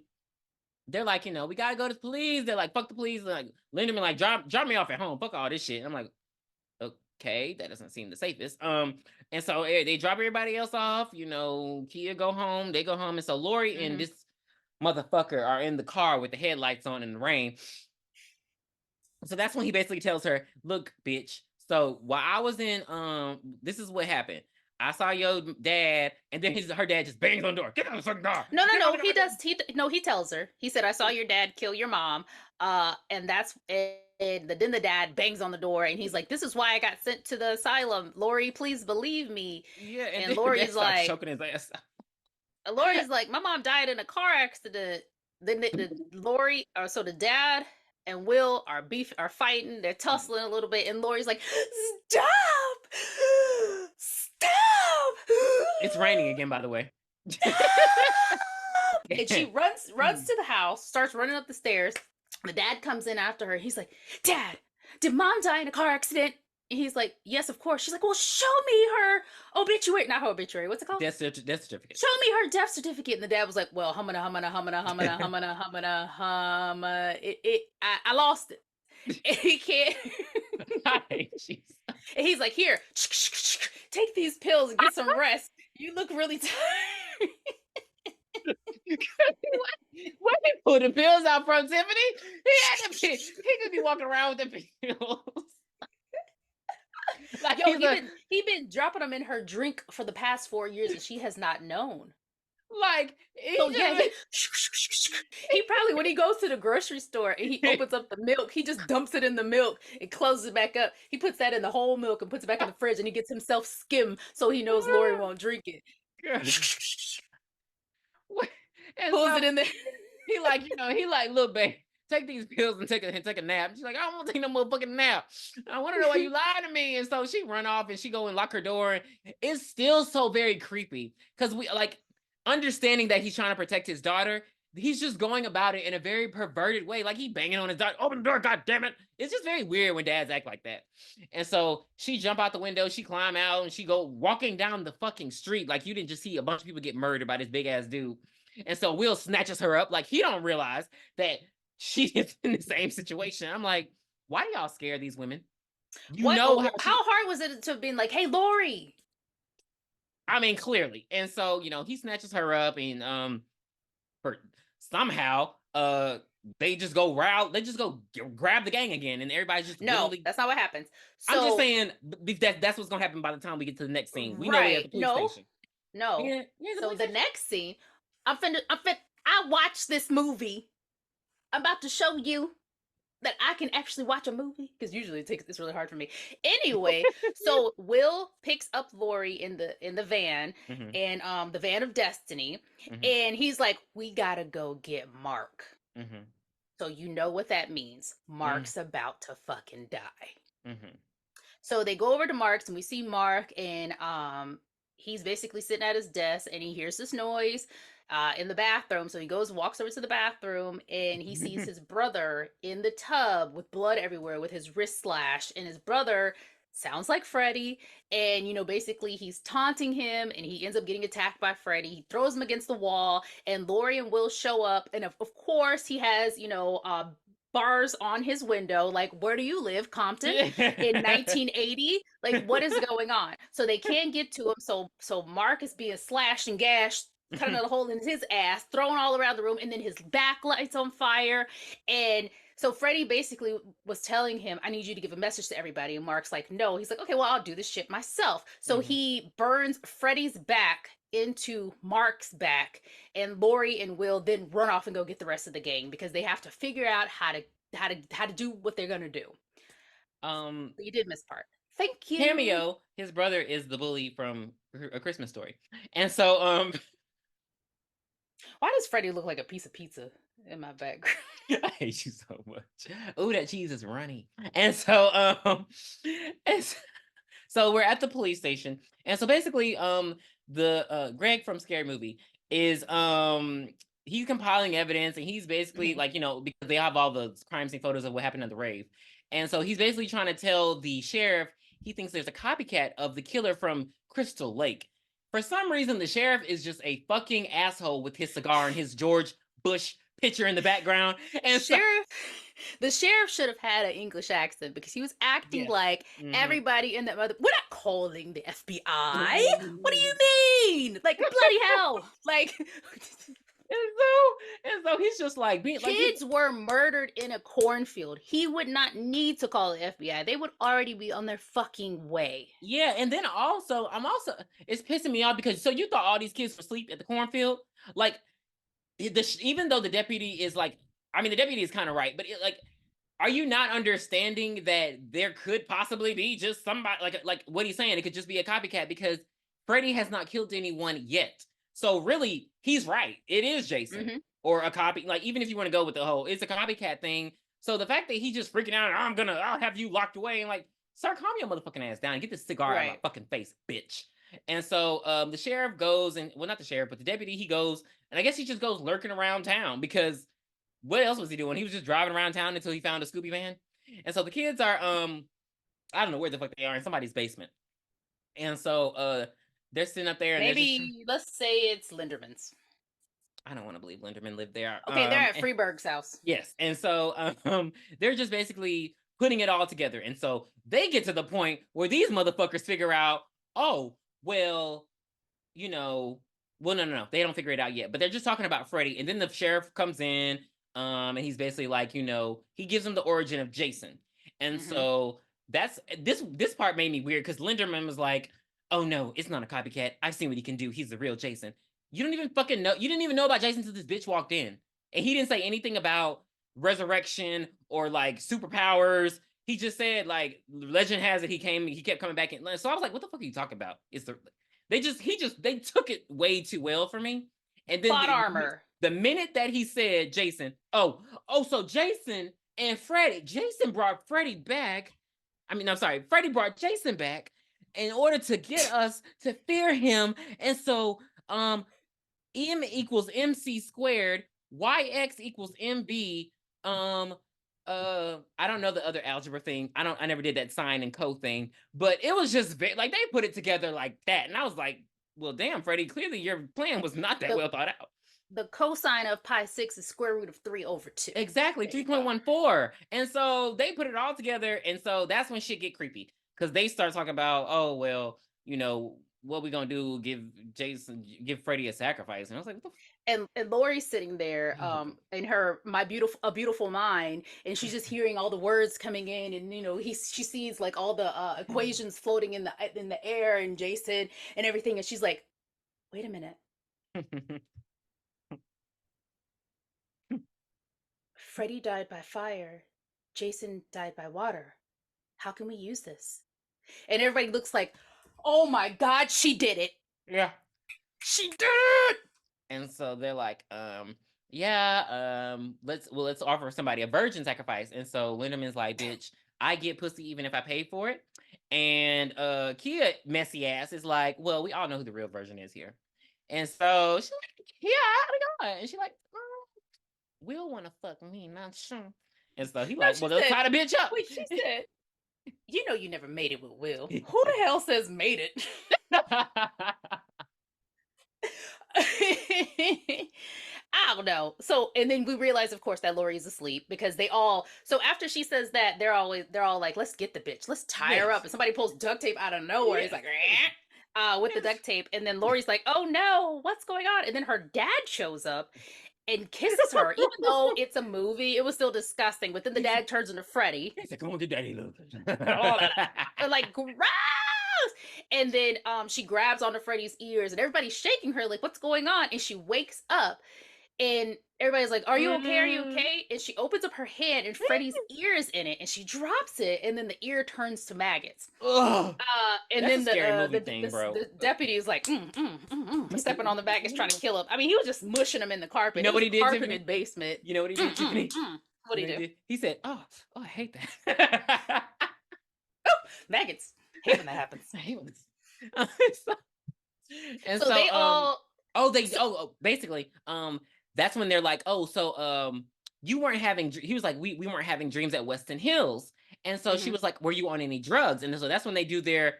they're like, we gotta go to the police. They're like, fuck the police. Like, Linderman, like, drop me off at home. Fuck all this shit. And I'm like, okay, that doesn't seem the safest. And so they drop everybody else off. Kia go home. They go home. And so Lori and this motherfucker are in the car with the headlights on in the rain. So that's when he basically tells her, look, bitch. So while I was in, this is what happened. I saw your dad, and then her dad just bangs on the door. Get out of the fucking door. No. He does. He tells her. He said, "I saw your dad kill your mom." And that's and then the dad bangs on the door, and he's like, "This is why I got sent to the asylum. Lori, please believe me." Yeah, and Lori's like, choking his ass. Lori's like, "My mom died in a car accident." Then so the dad and Will are fighting. They're tussling a little bit, and Lori's like, "Stop! Stop!" It's raining again, by the way. And she runs to the house, starts running up the stairs. The dad comes in after her. He's like, "Dad, did mom die in a car accident?" And he's like, "Yes, of course." She's like, "Well, show me her obituary." Not her obituary. What's it called? Death certificate. Show me her death certificate. And the dad was like, "Well, humana. I lost it." And he can't. And he's like, "Here, take these pills and get some rest. You look really tired." Why he pull the pills out from Tiffany? He could be walking around with the pills. Like, he been dropping them in her drink for the past 4 years, and she has not known. Like, he probably, when he goes to the grocery store and he opens up the milk, he just dumps it in the milk and closes it back up. He puts that in the whole milk and puts it back in the fridge, and he gets himself skim so he knows Lori won't drink it. Pulls it in there. He like, look, babe, take these pills and take a nap. She's like, I don't want to take no motherfucking nap. I want to know why you lied to me. And so she run off and she go and lock her door. It's still so very creepy because we like understanding that he's trying to protect his daughter. He's just going about it in a very perverted way. Like he banging on his daughter. Open the door, God damn it. It's just very weird when dads act like that. And so she jump out the window, she climb out, and she go walking down the fucking street. Like you didn't just see a bunch of people get murdered by this big ass dude. And so Will snatches her up. Like he don't realize that she is in the same situation. I'm like, why do y'all scare these women? How hard was it to have been like, "Hey, Lori"? I mean, clearly. And so, he snatches her up and somehow they just go grab the gang again, and everybody's just that's not what happens. So, I'm just saying that's what's gonna happen by the time we get to the next scene. We know we're at the police station. No. Yeah, so the next scene, I watched this movie. I'm about to show you that I can actually watch a movie, because usually it's really hard for me. Anyway, so Will picks up Lori in the van, and the van of destiny, and he's like, "We gotta go get Mark." So you know what that means. Mark's about to fucking die. So they go over to Mark's, and we see Mark, and he's basically sitting at his desk, and he hears this noise in the bathroom. So he walks over to the bathroom, and he sees his brother in the tub with blood everywhere with his wrist slashed. And his brother sounds like Freddy. And, basically he's taunting him, and he ends up getting attacked by Freddy. He throws him against the wall, and Lori and Will show up. And of course he has, bars on his window, like, "Where do you live, Compton, in 1980? Like, what is going on?" So they can't get to him. So Mark is being slashed and gashed, cutting a hole in his ass, thrown all around the room, and then his backlight's on fire. And so Freddy basically was telling him, "I need you to give a message to everybody." And Mark's like, "No." He's like, "Okay, well, I'll do this shit myself." So he burns Freddy's back into Mark's back, and Lori and Will then run off and go get the rest of the gang, because they have to figure out how to do what they're gonna do. You did miss part. Thank you. Cameo, his brother is the bully from A Christmas Story. And so why does Freddy look like a piece of pizza in my background? I hate you so much. Oh, that cheese is runny. And so so we're at the police station. And so basically the Greg from Scary Movie is he's compiling evidence, and he's basically like, because they have all the crime scene photos of what happened at the rave. And so he's basically trying to tell the sheriff he thinks there's a copycat of the killer from Crystal Lake. For some reason, the sheriff is just a fucking asshole with his cigar and his George Bush picture in the background. And the sheriff should have had an English accent because he was acting like everybody in that mother. We're not calling the FBI. What do you mean? Like bloody hell! Like. And so he's just like being kids were murdered in a cornfield. He would not need to call the FBI. They would already be on their fucking way. Yeah, and then also it's pissing me off because so you thought all these kids were asleep at the cornfield, like even though the deputy is like, I mean the deputy is kind of right, but like, are you not understanding that there could possibly be just somebody like what he's saying? It could just be a copycat because Freddy has not killed anyone yet. So really, he's right. It is Jason or a copy. Like, even if you want to go with the whole, it's a copycat thing. So the fact that he just freaking out, I'll have you locked away and like, sir, calm your motherfucking ass down and get this cigar out of my fucking face, bitch. And so the sheriff goes and, well, not the sheriff, but the deputy, he goes, and I guess he just goes lurking around town because what else was he doing? He was just driving around town until he found a Scooby van. And so the kids are, I don't know where the fuck they are, in somebody's basement. And so they're sitting up there. And maybe let's say it's Linderman's. I don't want to believe Linderman lived there. Okay, they're at Freeberg's house. Yes, and so they're just basically putting it all together. And so they get to the point where these motherfuckers figure out, oh, well, you know, well, no, they don't figure it out yet. But they're just talking about Freddy. And then the sheriff comes in, and he's basically like, you know, he gives them the origin of Jason. And so that's this part made me weird because Linderman was like, oh no, it's not a copycat. I've seen what he can do. He's the real Jason. You don't even fucking know. You didn't even know about Jason until this bitch walked in. And he didn't say anything about resurrection or like superpowers. He just said like, legend has it he kept coming back in. So I was like, what the fuck are you talking about? They took it way too well for me. And then plot armor. The minute that he said Jason, so Jason and Freddy, Jason brought Freddy back. Freddy brought Jason back in order to get us to fear him. And so M equals MC squared, YX equals MB. I don't know the other algebra thing. I never did that sine and co thing, but it was just like they put it together like that. And I was like, well, damn, Freddy, clearly your plan was not that well thought out. The cosine of pi 6 is square root of 3/2. Exactly, 3.14. And so they put it all together. And so that's when shit get creepy. Because they start talking about, oh, well, you know, what we gonna do? Give Freddy a sacrifice. And I was like, what the and Lori's sitting there, in her a beautiful mind, and she's just hearing all the words coming in, and you know, she sees like all the equations floating in the air, and Jason and everything, and she's like, wait a minute. Freddy died by fire. Jason died by water. How can we use this? And everybody looks like, oh my God, she did it. Yeah. She did it. And so they're like, let's offer somebody a virgin sacrifice. And so Linderman's like, bitch, I get pussy even if I pay for it. And Kia, messy ass, is like, well, we all know who the real virgin is here. And so she's like, yeah, I know. And she's like, Will want to fuck me, not sure. And so he like, well, they'll tie the bitch up. Wait, she said, you know you never made it with Will. Who the hell says made it? I don't know. So, and then we realize, of course, that Lori is asleep because so after she says that, they're all like, let's get the bitch. Let's tie her up. And somebody pulls duct tape out of nowhere. He's like, with the duct tape. And then Lori's like, oh no, what's going on? And then her dad shows up and kisses her. Even though it's a movie, it was still disgusting. But then the dad turns into Freddy. He's like, come on, the daddy look. Like, gross. And then she grabs onto Freddy's ears, and everybody's shaking her like, what's going on? And she wakes up, and everybody's like, are you okay? Are you okay? And she opens up her hand, and Freddy's ear is in it, and she drops it, and then the ear turns to maggots. Ugh, and then the deputy is like, stepping on the maggots, trying to kill him. I mean, he was just mushing them in the carpet. You know what he did? Carpeted basement. You know what he did, Tiffany? What did he do? He said, oh, I hate that. Maggots. I hate when that happens. I hate when this. Basically, that's when they're like, you weren't having. He was like, we weren't having dreams at Weston Hills, And so she was like, were you on any drugs? And so that's when they do their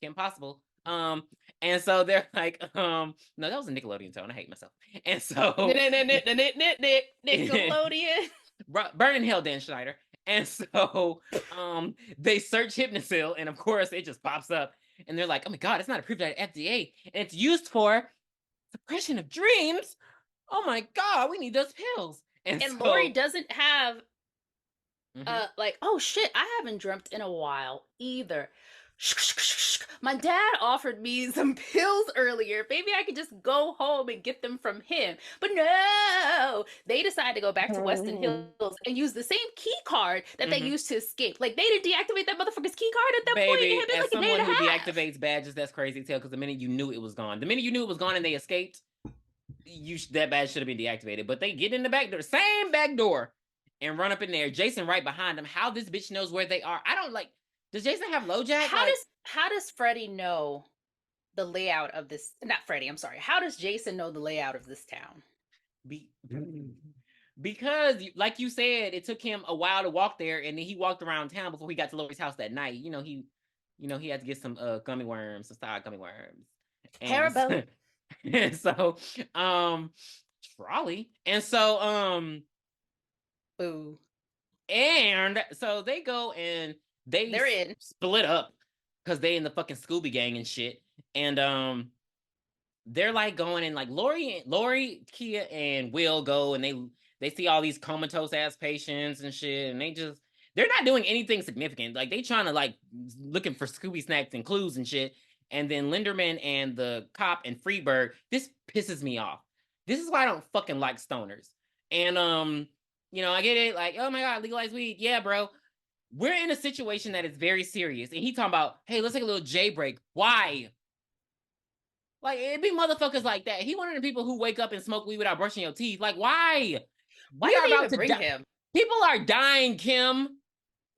Kim Possible. And so they're like, no, that was a Nickelodeon tone. I hate myself. And so Nickelodeon. Burning Hell, Dan Schneider. And so they search Hypnosil, and of course it just pops up. And they're like, oh my God, it's not approved by the FDA. And it's used for suppression of dreams. Oh my God, we need those pills. And so, Lori doesn't have like, oh shit, I haven't dreamt in a while either. My dad offered me some pills earlier. Maybe I could just go home and get them from him. But no, they decided to go back to Weston Hills and use the same key card that they used to escape. Like, they didn't deactivate that motherfucker's key card at that point. Baby, It had been as like a day someone and a who half. deactivates badges, that's crazy too. Because the minute you knew it was gone, and they escaped, that badge should have been deactivated. But they get in the back door, same back door, and run up in there. Jason right behind them. How this bitch knows where they are? I don't like. Does Jason have LoJack? How does Freddy know the layout of this? Not Freddy, I'm sorry. How does Jason know the layout of this town? Because, like you said, it took him a while to walk there, and then he walked around town before he got to Lori's house that night. He had to get some gummy worms, some style gummy worms. Haribo. And so, trolley, and so, boo. And so they go and they're in split up because they in the fucking Scooby gang and shit. And they're like going and like Lori, Kia, and Will go and they see all these comatose ass patients and shit, and they're not doing anything significant. Like, they trying to like looking for Scooby snacks and clues and shit. And then Linderman and the cop and Freeberg, this pisses me off. This is why I don't fucking like stoners. And I get it, like, oh my God, legalize weed. Yeah, bro. We're in a situation that is very serious. And he talking about, hey, let's take a little J break. Why? Like, it be motherfuckers like that. He one of the people who wake up and smoke weed without brushing your teeth. Like, why? Why did they even bring him? People are dying, Kim.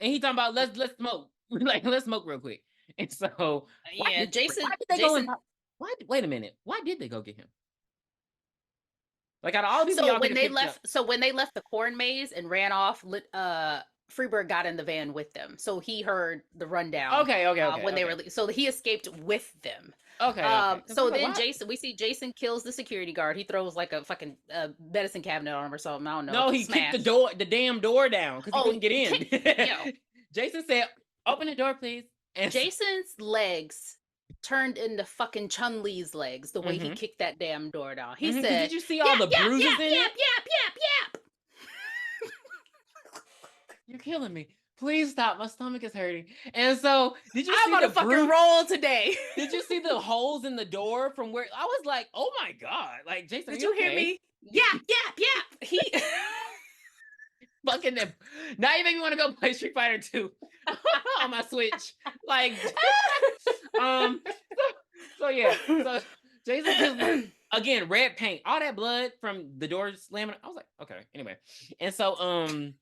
And he talking about, let's smoke. Like, let's smoke real quick. And so, Jason. Wait a minute. Why did they go get him? Like, out of all these people, when they left the corn maze and ran off, Freeberg got in the van with them, so he heard the rundown. Okay. When they were, so he escaped with them. Okay. So then we see Jason kills the security guard. He throws like a fucking medicine cabinet on him or something. I don't know. No, he kicked the damn door down because he couldn't get in. Jason said, "Open the door, please." And Jason's legs turned into fucking Chun-Li's legs the way he kicked that damn door down. He said, "Did you see all the bruises in it?" Yap. You're killing me. Please stop. My stomach is hurting. And so, did you see the fucking roll today? Did you see the holes in the door from where I was like, oh my God. Like, Jason, did you hear me? Yap. He fucking them. Now you make me want to go play Street Fighter 2 on my Switch. Like, so yeah. So Jason just, again, red paint, all that blood from the door slamming. I was like, okay, anyway. And so,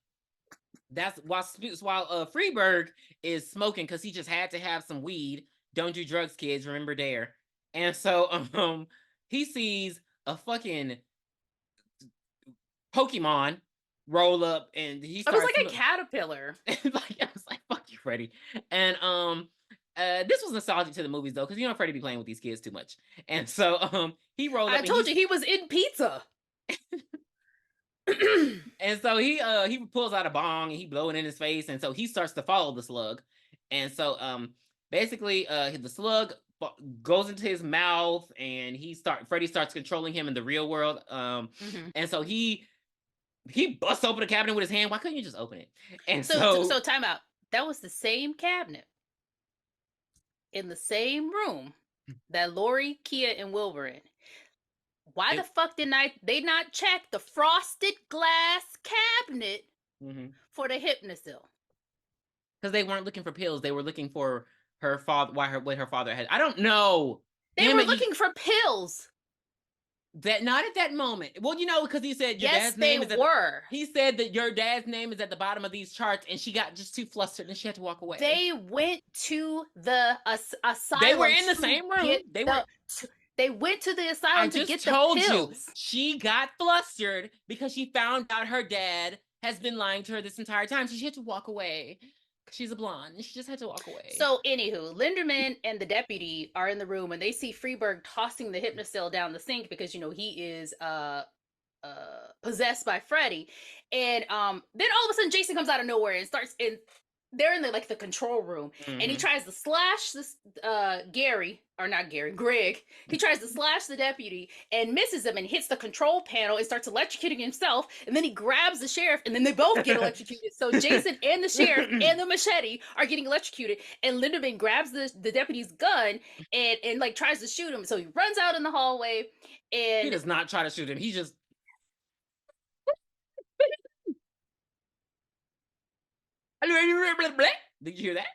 that's while Freeberg is smoking because he just had to have some weed. Don't do drugs, kids. Remember Dare. And so he sees a fucking Pokemon roll up, and he starts. It was like a caterpillar. I was like, "Fuck you, Freddy." And this was nostalgic to the movies though, because Freddy be playing with these kids too much. And so he rolled up. I told you he was in pizza. And so he pulls out a bong and he blow it in his face, and so he starts to follow the slug. And so basically the slug goes into his mouth, and Freddy starts controlling him in the real world. And so he busts open the cabinet with his hand. Why couldn't you just open it? And so time out. That was the same cabinet in the same room that Lori, Kia, and Will were in. Why the fuck did they not check the frosted glass cabinet for the Hypnosil? Because they weren't looking for pills. They were looking for her father. What her father had. I don't know. They were looking for pills. That not at that moment. Well, because he said your dad's name is he said that your dad's name is at the bottom of these charts, and she got just too flustered and she had to walk away. They went to the asylum. They were in the same room. They went to the asylum to get the pills. She got flustered because she found out her dad has been lying to her this entire time. So she had to walk away. She's a blonde. She just had to walk away. So, anywho, Linderman and the deputy are in the room, and they see Freeberg tossing the hypnocil down the sink because he is possessed by Freddy. And then all of a sudden Jason comes out of nowhere and starts in they're in the control room, and he tries to slash this Greg. He tries to slash the deputy and misses him and hits the control panel and starts electrocuting himself, and then he grabs the sheriff and then they both get electrocuted. So Jason and the sheriff and the machete are getting electrocuted, and Linderman grabs the deputy's gun and like tries to shoot him. So he runs out in the hallway, and he does not try to shoot him. He just did you hear that?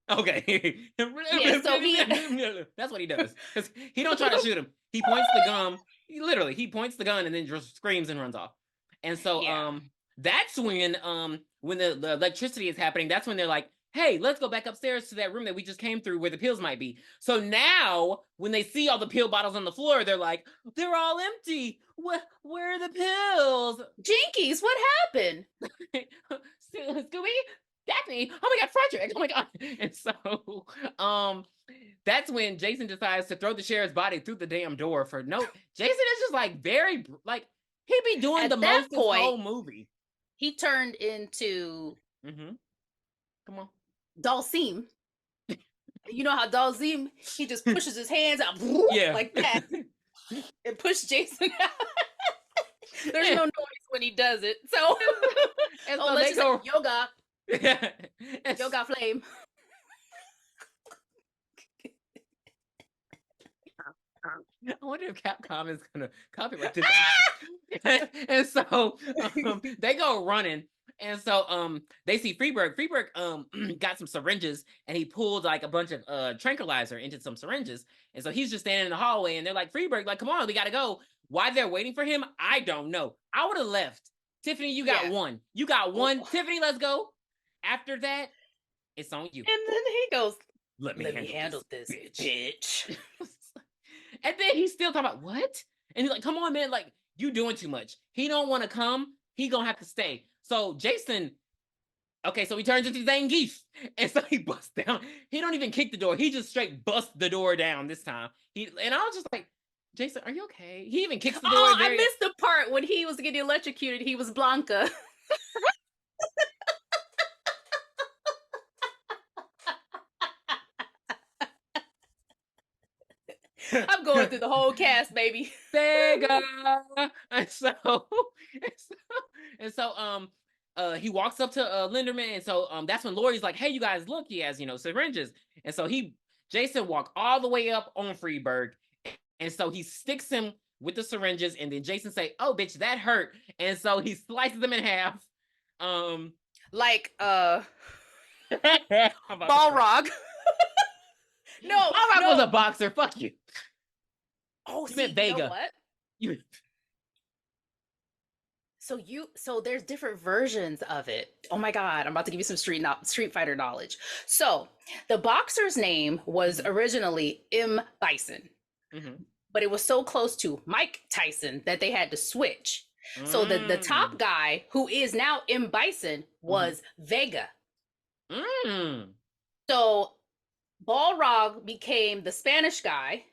Okay. Yeah, so that's what he does. He don't try to shoot him. He points the gun. He points the gun and then just screams and runs off. And so that's when the electricity is happening, that's when they're like, hey, let's go back upstairs to that room that we just came through where the pills might be. So now when they see all the pill bottles on the floor, they're like, they're all empty. Where are the pills? Jinkies, what happened? Scooby, Daphne, oh my God, Frederick, oh my God. And so that's when Jason decides to throw the sheriff's body through the damn door for no. Jason is just like very like he be doing At the that most point, this whole movie. He turned into Come on, Dalsim. You know how Dalsim, he just pushes his hands out like that and push Jason out. There's no noise when he does it. So, let's just say yoga. Yoga flame. I wonder if Capcom is gonna copyright this. And so they go running, and so they see Freeberg. Freeberg got some syringes, and he pulled like a bunch of tranquilizer into some syringes, and so he's just standing in the hallway, and they're like, Freeberg, like, come on, we gotta go. Why they're waiting for him, I don't know. I would have left. Tiffany, you got one. You got one. Tiffany, let's go. After that, it's on you. And then he goes, Let me handle this bitch. And then he's still talking about what? And he's like, come on, man, like, you doing too much. He don't want to come. He gonna have to stay. So Jason, okay, so he turns into Zangief. And so he busts down. He don't even kick the door. He just straight busts the door down this time. And I was just like, Jason, are you okay? He even kicks the door. Oh, I missed the part when he was getting electrocuted. He was Blanca. I'm going through the whole cast, baby. Sega. And so he walks up to Linderman, and so that's when Laurie's like, hey, you guys, look, he has syringes. And so Jason walked all the way up on Freeberg, and so he sticks him with the syringes, and then Jason say, oh, bitch, that hurt. And so he slices them in half. Like Balrog. No, Balrog was a boxer. Fuck you. Oh, you meant Vega. You know what? So there's different versions of it. Oh my God, I'm about to give you some Street Fighter knowledge. So the boxer's name was originally M. Bison, but it was so close to Mike Tyson that they had to switch. So the top guy, who is now M. Bison, was Vega. So Balrog became the Spanish guy.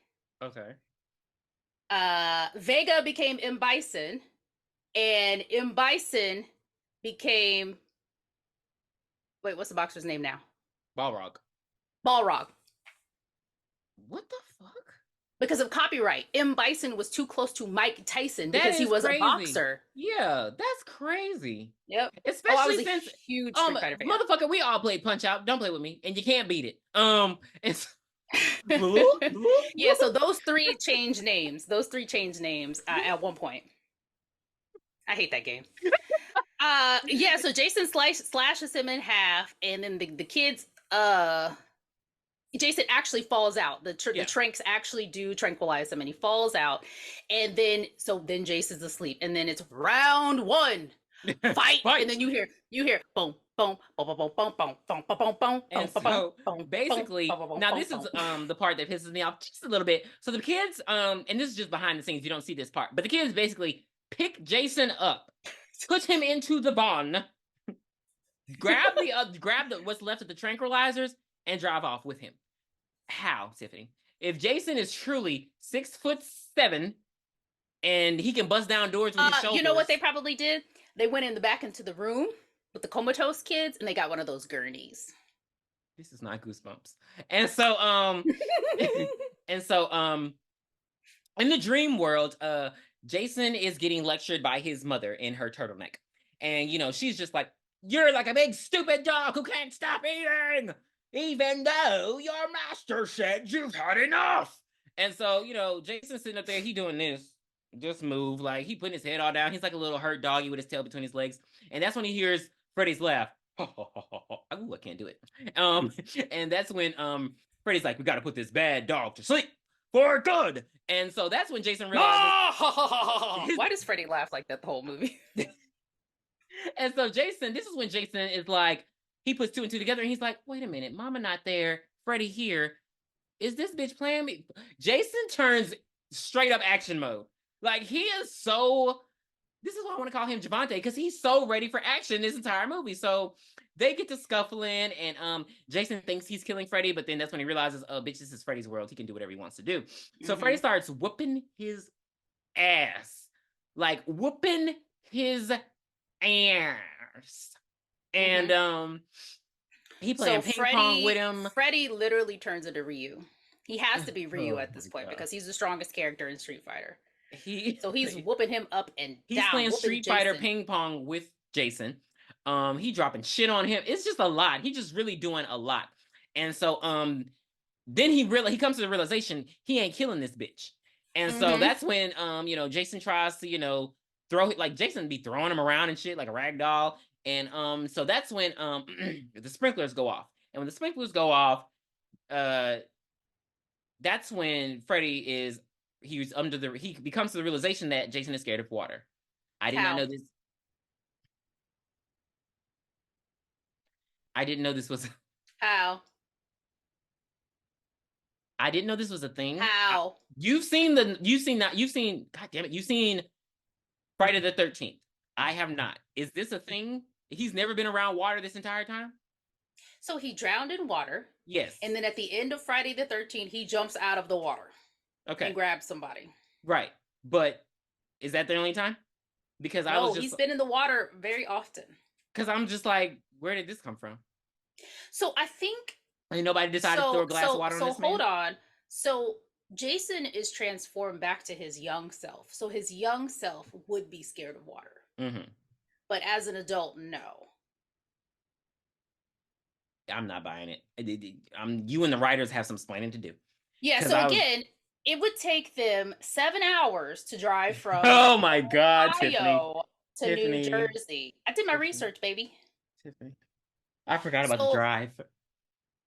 Okay. Vega became M. Bison, and M. Bison became. Wait, what's the boxer's name now? Balrog. What the fuck? Because of copyright, M. Bison was too close to Mike Tyson because he was crazy. A boxer. Yeah, that's crazy. Yep. Especially since huge Street Fighter fan. Motherfucker, we all played Punch Out. Don't play with me, and you can't beat it. It's yeah. So those three changed names. At one point. I hate that game. Yeah. So Jason slashes him in half, and then the kids. Jason actually falls out. The tranks actually do tranquilize him, and he falls out. And then Jason's asleep, and then it's round one, fight. And then you hear boom, boom, boom, boom, boom, boom, boom, boom, boom, boom. And so basically, now this is the part that pisses me off just a little bit. So the kids, and this is just behind the scenes, you don't see this part, but the kids basically pick Jason up put him into the barn, grab the what's left of the tranquilizers, and drive off with him. How, Tiffany? If Jason is truly 6'7" and he can bust down doors with his shoulders, you know what they probably did? They went in the back into the room with the comatose kids, and they got one of those gurneys. This is not Goosebumps. And so, in the dream world, Jason is getting lectured by his mother in her turtleneck. And, she's just like, you're like a big stupid dog who can't stop eating, even though your master said you've had enough. And so, Jason's sitting up there, he doing this move, like he putting his head all down. He's like a little hurt doggy with his tail between his legs. And that's when he hears Freddy's laugh. Ooh, I can't do it. And that's when Freddy's like, we got to put this bad dog to sleep for good. And so that's when Jason realizes. Why does Freddy laugh like that the whole movie? And so this is when Jason is like, he puts 2 and 2 together, and he's like, wait a minute, Mama not there, Freddy here. Is this bitch playing me? Jason turns straight up action mode. Like, he is so. This is why I want to call him Javante, because he's so ready for action this entire movie. So they get to scuffling, and Jason thinks he's killing Freddy, but then that's when he realizes, oh, bitch, this is Freddy's world. He can do whatever he wants to do. So Freddy starts whooping his ass. Like, whooping his ass. And he playing ping pong with him. Freddy literally turns into Ryu. He has to be Ryu at this point because he's the strongest character in Street Fighter. So he's whooping him up and down. He's playing Street Fighter ping pong with Jason. He dropping shit on him. It's just a lot. He's just really doing a lot. And so then he comes to the realization he ain't killing this bitch. And so that's when Jason tries to throw, like, Jason be throwing him around and shit like a rag doll. And so that's when the sprinklers go off. And when the sprinklers go off, that's when Freddy he comes to the realization that Jason is scared of water. I did not know this. I didn't know this was. How? I didn't know this was a thing. How? You've seen God damn it, you've seen Friday the 13th. I have not. Is this a thing? He's never been around water this entire time? So he drowned in water. Yes. And then at the end of Friday the 13th, he jumps out of the water. Okay. And grabs somebody. Right. But is that the only time? Because he's been in the water very often. Because I'm just like, where did this come from? So I think. And nobody decided to throw a glass of water on this man? So hold on. So Jason is transformed back to his young self. So his young self would be scared of water. Mm-hmm. But as an adult, no. I'm not buying it. You and the writers have some explaining to do. Yeah, so again, it would take them 7 hours to drive from oh my God, Ohio to New Jersey. I did my research, baby. Tiffany. I forgot about the drive.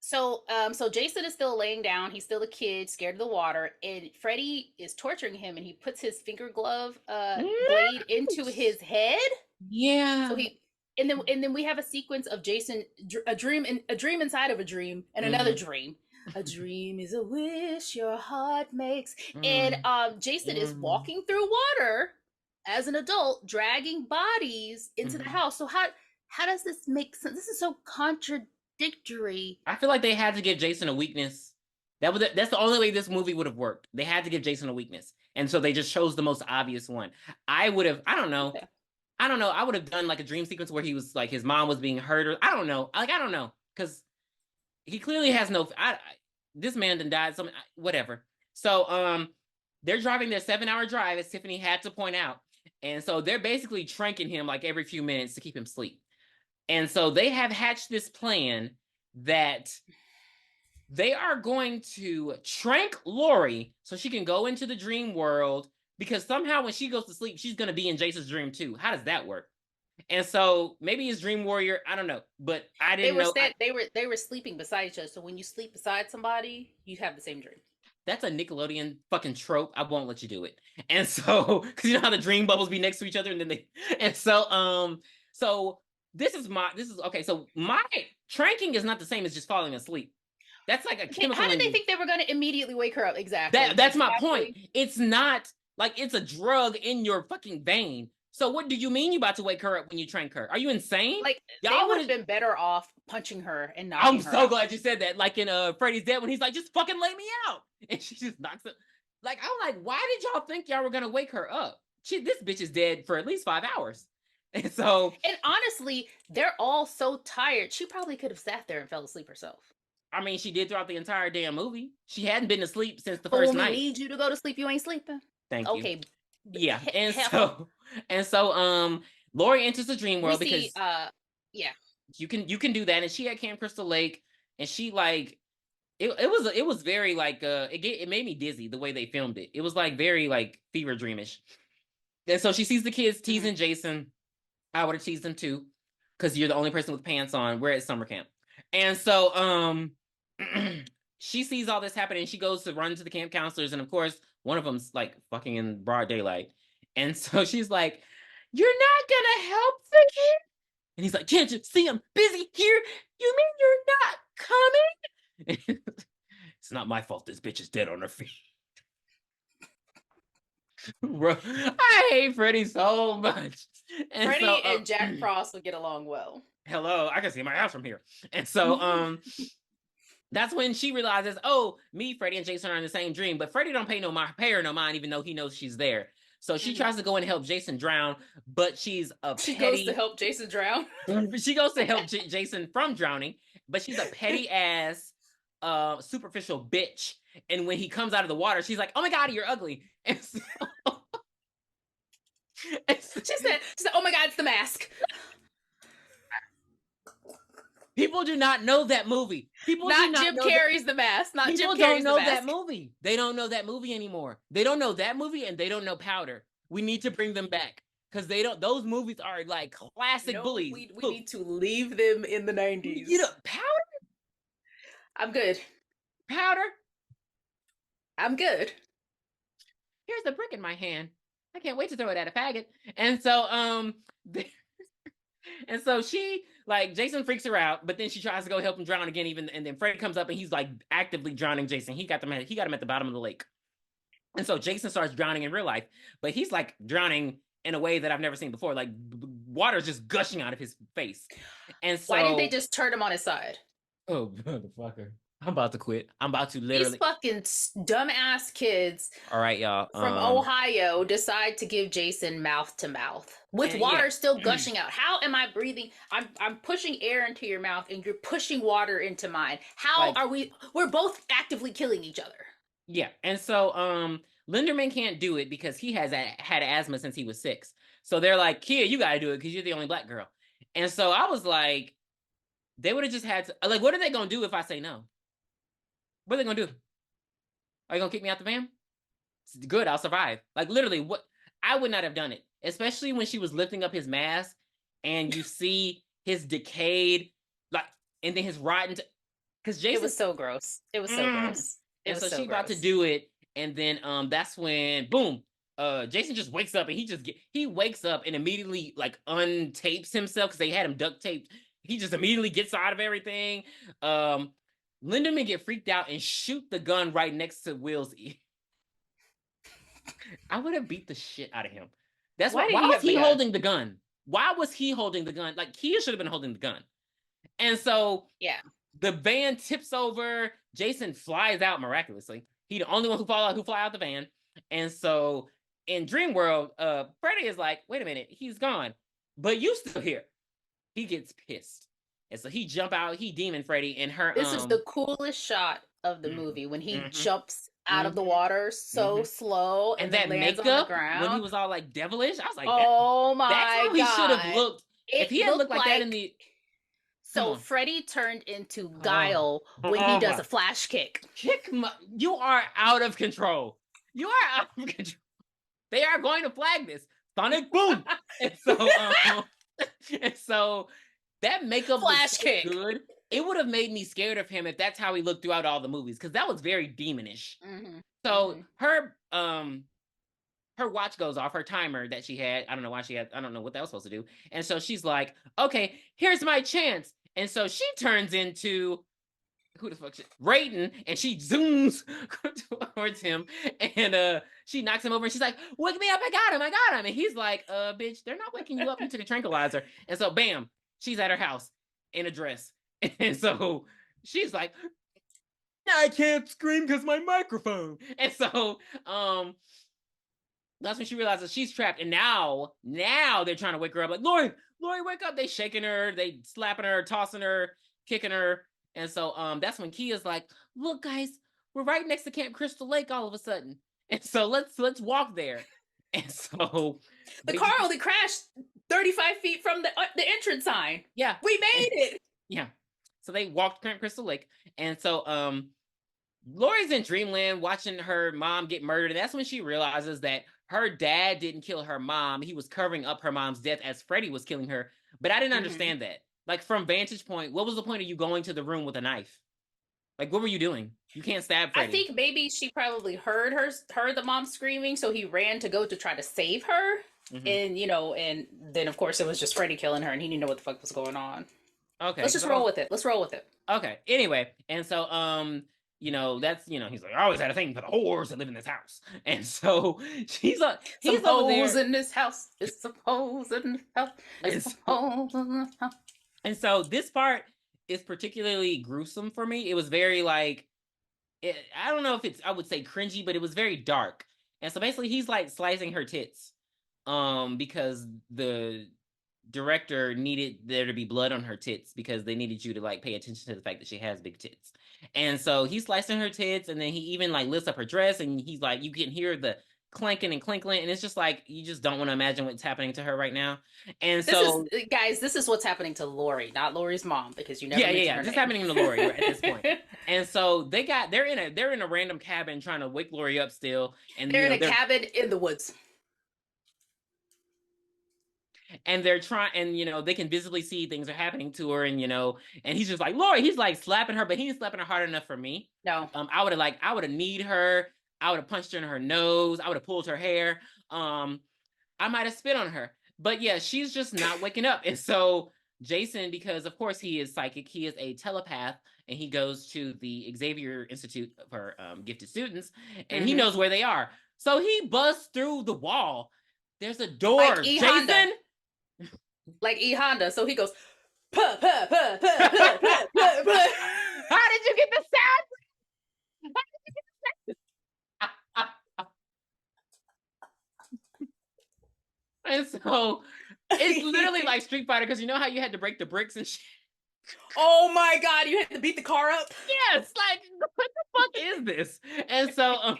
So Jason is still laying down. He's still a kid, scared of the water, and Freddy is torturing him, and he puts his finger glove blade into his head. Yeah. So and then we have a sequence of Jason, a dream inside of a dream, and another dream. A dream is a wish your heart makes. And Jason is walking through water as an adult, dragging bodies into the house. So how does this make sense? This is so contradictory. I feel like they had to give Jason a weakness. That's the only way this movie would have worked. They had to give Jason a weakness. And so they just chose the most obvious one. I don't know. I would have done like a dream sequence where he was like, his mom was being hurt, or I don't know. Because he clearly has no, this man done died, whatever. So they're driving their 7-hour drive, as Tiffany had to point out. And so they're basically tranking him like every few minutes to keep him asleep. And so they have hatched this plan that they are going to trank Lori so she can go into the dream world, because somehow when she goes to sleep, she's going to be in Jason's dream too. How does that work? And so maybe his dream warrior, I don't know, but I didn't know. They were sleeping beside each other. So when you sleep beside somebody, you have the same dream. That's a Nickelodeon fucking trope. I won't let you do it. And so, because you know how the dream bubbles be next to each other, so this is okay. So my tranking is not the same as just falling asleep. That's like a chemical. How did they think they were going to immediately wake her up? Exactly. That's my point. It's not like it's a drug in your fucking vein. So what do you mean you about to wake her up when you trank her? Are you insane? Like, they Y'all would have would. been better off punching her and I'm knocking her so out. glad you said that. Like in Freddy's Dead when he's like, just fucking lay me out, and she just knocks it. Like I'm like, why did y'all think y'all were gonna wake her up? This bitch is dead for at least 5 hours, and so. And honestly, they're all so tired. She probably could have sat there and fell asleep herself. I mean, she did throughout the entire damn movie. She hadn't been asleep since the But first when we night. need you to go to sleep, you ain't sleeping. Thank you. Okay. Yeah, and so Lori enters the dream world because yeah, you can do that, and she at Camp Crystal Lake, and she like it was very like it made me dizzy the way they filmed it. It was like very like fever dreamish. And so she sees the kids teasing Jason. I would have teased them too, because you're the only person with pants on. We're at summer camp. And so she sees all this happening, and she goes to run to the camp counselors, and of course one of them's like fucking in broad daylight. And so she's like, "You're not gonna help the kid?" And he's like, "Can't you see I'm busy here? You mean you're not coming?" It's not my fault this bitch is dead on her feet. Bro, I hate Freddy so much. And Freddy so, and Jack Frost would get along well. Hello, I can see my house from here. And so that's when she realizes, oh, me, Freddy, and Jason are in the same dream, but Freddy don't pay her no mind, even though he knows she's there. So she tries to go and help Jason drown, but she's she goes to help Jason drown. She goes to help Jason from drowning, but she's a petty ass superficial bitch. And when he comes out of the water, she's like, "Oh my god, you're ugly." And so, she said, "Oh my god, it's the mask." People do not know that movie. People not Jim Carrey's The Mask. Not People Jim Carrey's don't know The Mask. that movie. They don't know that movie anymore. They don't know that movie, and they don't know Powder. We need to bring them back because they don't. Those movies are like classic bullies. We need to leave them in the 90s. You know, Powder. I'm good. Powder. I'm good. Here's the brick in my hand. I can't wait to throw it at a faggot. And so and so she like Jason freaks her out, but then she tries to go help him drown again. And then Freddy comes up and he's like actively drowning Jason. He got him at the bottom of the lake. And so Jason starts drowning in real life, but he's like drowning in a way that I've never seen before. Like water's just gushing out of his face. And so why didn't they just turn him on his side? Oh, motherfucker. I'm about to quit. I'm about to literally. These fucking dumbass kids. All right, y'all. From Ohio decide to give Jason mouth to mouth with water still gushing out. How am I breathing? I'm pushing air into your mouth and you're pushing water into mine. How are we? We're both actively killing each other. Yeah, and so Linderman can't do it because he has had asthma since he was 6. So they're like, "Kid, you gotta do it because you're the only black girl." And so I was like, they would have just had to like, what are they gonna do if I say no? What are they gonna do? Are you gonna kick me out the van? Good, I'll survive. Like literally, what I would not have done it, especially when she was lifting up his mask and you see his decayed, like, and then his rotten. Because Jason, it was so gross. It was so gross. And so she's about to do it, and then that's when boom, Jason just wakes up and he wakes up and immediately like untapes himself because they had him duct taped. He just immediately gets out of everything. Linderman get freaked out and shoot the gun right next to Will's ear. I would have beat the shit out of him. That's why was he holding the gun? Why was he holding the gun? Like he should have been holding the gun. And so the van tips over. Jason flies out miraculously. He the only one who fly out the van. And so in Dream World, Freddy is like, wait a minute, he's gone, but you still here. He gets pissed. And so he jump out, he demon Freddy, and her. This is the coolest shot of the movie when he jumps out of the water so slow and that lands makeup on the ground. When he was all like devilish, I was like, oh my god, that's how he should have looked. If he had looked like that in the. So Freddy turned into Guile when he does a flash kick. You are out of control. You are out of control. They are going to flag this. Sonic boom. And so that makeup flash kick good. It would have made me scared of him if that's how he looked throughout all the movies, because that was very demonish. So her watch goes off, her timer that she had. I don't know why she had. I don't know what that was supposed to do. And so she's like, "Okay, here's my chance." And so she turns into who the fuck? Raiden, and she zooms towards him, and she knocks him over, and she's like, "Wake me up! I got him! And he's like, bitch, they're not waking you up. You took a tranquilizer." And so, bam, she's at her house in a dress, and so she's like, "I can't scream because my microphone." And so, that's when she realizes she's trapped, and now they're trying to wake her up. Like, Lori, wake up! They shaking her, they slapping her, tossing her, kicking her. And so that's when Kia's like, "Look, guys, we're right next to Camp Crystal Lake all of a sudden. And so let's walk there." And so the car only crashed 35 feet from the entrance sign. Yeah. We made it. Yeah. So they walked Camp Crystal Lake. And so Lori's in dreamland watching her mom get murdered. And that's when she realizes that her dad didn't kill her mom. He was covering up her mom's death as Freddy was killing her. But I didn't understand that. Like, from vantage point, what was the point of you going to the room with a knife? Like, what were you doing? You can't stab Freddy. I think maybe she probably heard the mom screaming, so he ran to go to try to save her. And, and then, of course, it was just Freddy killing her, and he didn't know what the fuck was going on. Okay. Let's just roll with it. Let's roll with it. Okay. Anyway, and so, that's, he's like, "I always had a thing for the whores that live in this house." And so he's over there. In this house. It's supposed in this house. It's supposed in this house. And so this part is particularly gruesome for me. It was very I don't know if I would say cringy, but it was very dark. And so basically he's like slicing her tits because the director needed there to be blood on her tits because they needed you to like pay attention to the fact that she has big tits. And so he's slicing her tits, and then he even like lifts up her dress, and he's like, you can hear the clanking and clinkling, and it's just like, you just don't want to imagine what's happening to her right now. And this is what's happening to Lori, not Lori's mom, because you never this is happening to Lori at this point. And so they're in a random cabin trying to wake Lori up still, and they're in a cabin in the woods. And they're trying, and they can visibly see things are happening to her, and and he's just like, Lori, he's like slapping her, but he ain't slapping her hard enough for me. No. I would have kneed her, I would have punched her in her nose, I would have pulled her hair, I might have spit on her. But yeah, she's just not waking up. And so Jason, because of course he is psychic, he is a telepath, and he goes to the Xavier Institute for gifted students, and he knows where they are. So he busts through the wall. There's a door, like Jason. Like E Honda. So he goes, puh, puh, puh, puh, puh, puh, puh, puh. How did you get the sound? And so it's literally like Street Fighter, because you know how you had to break the bricks and shit? Oh my God, you had to beat the car up? Yes, like, what the fuck is this? And so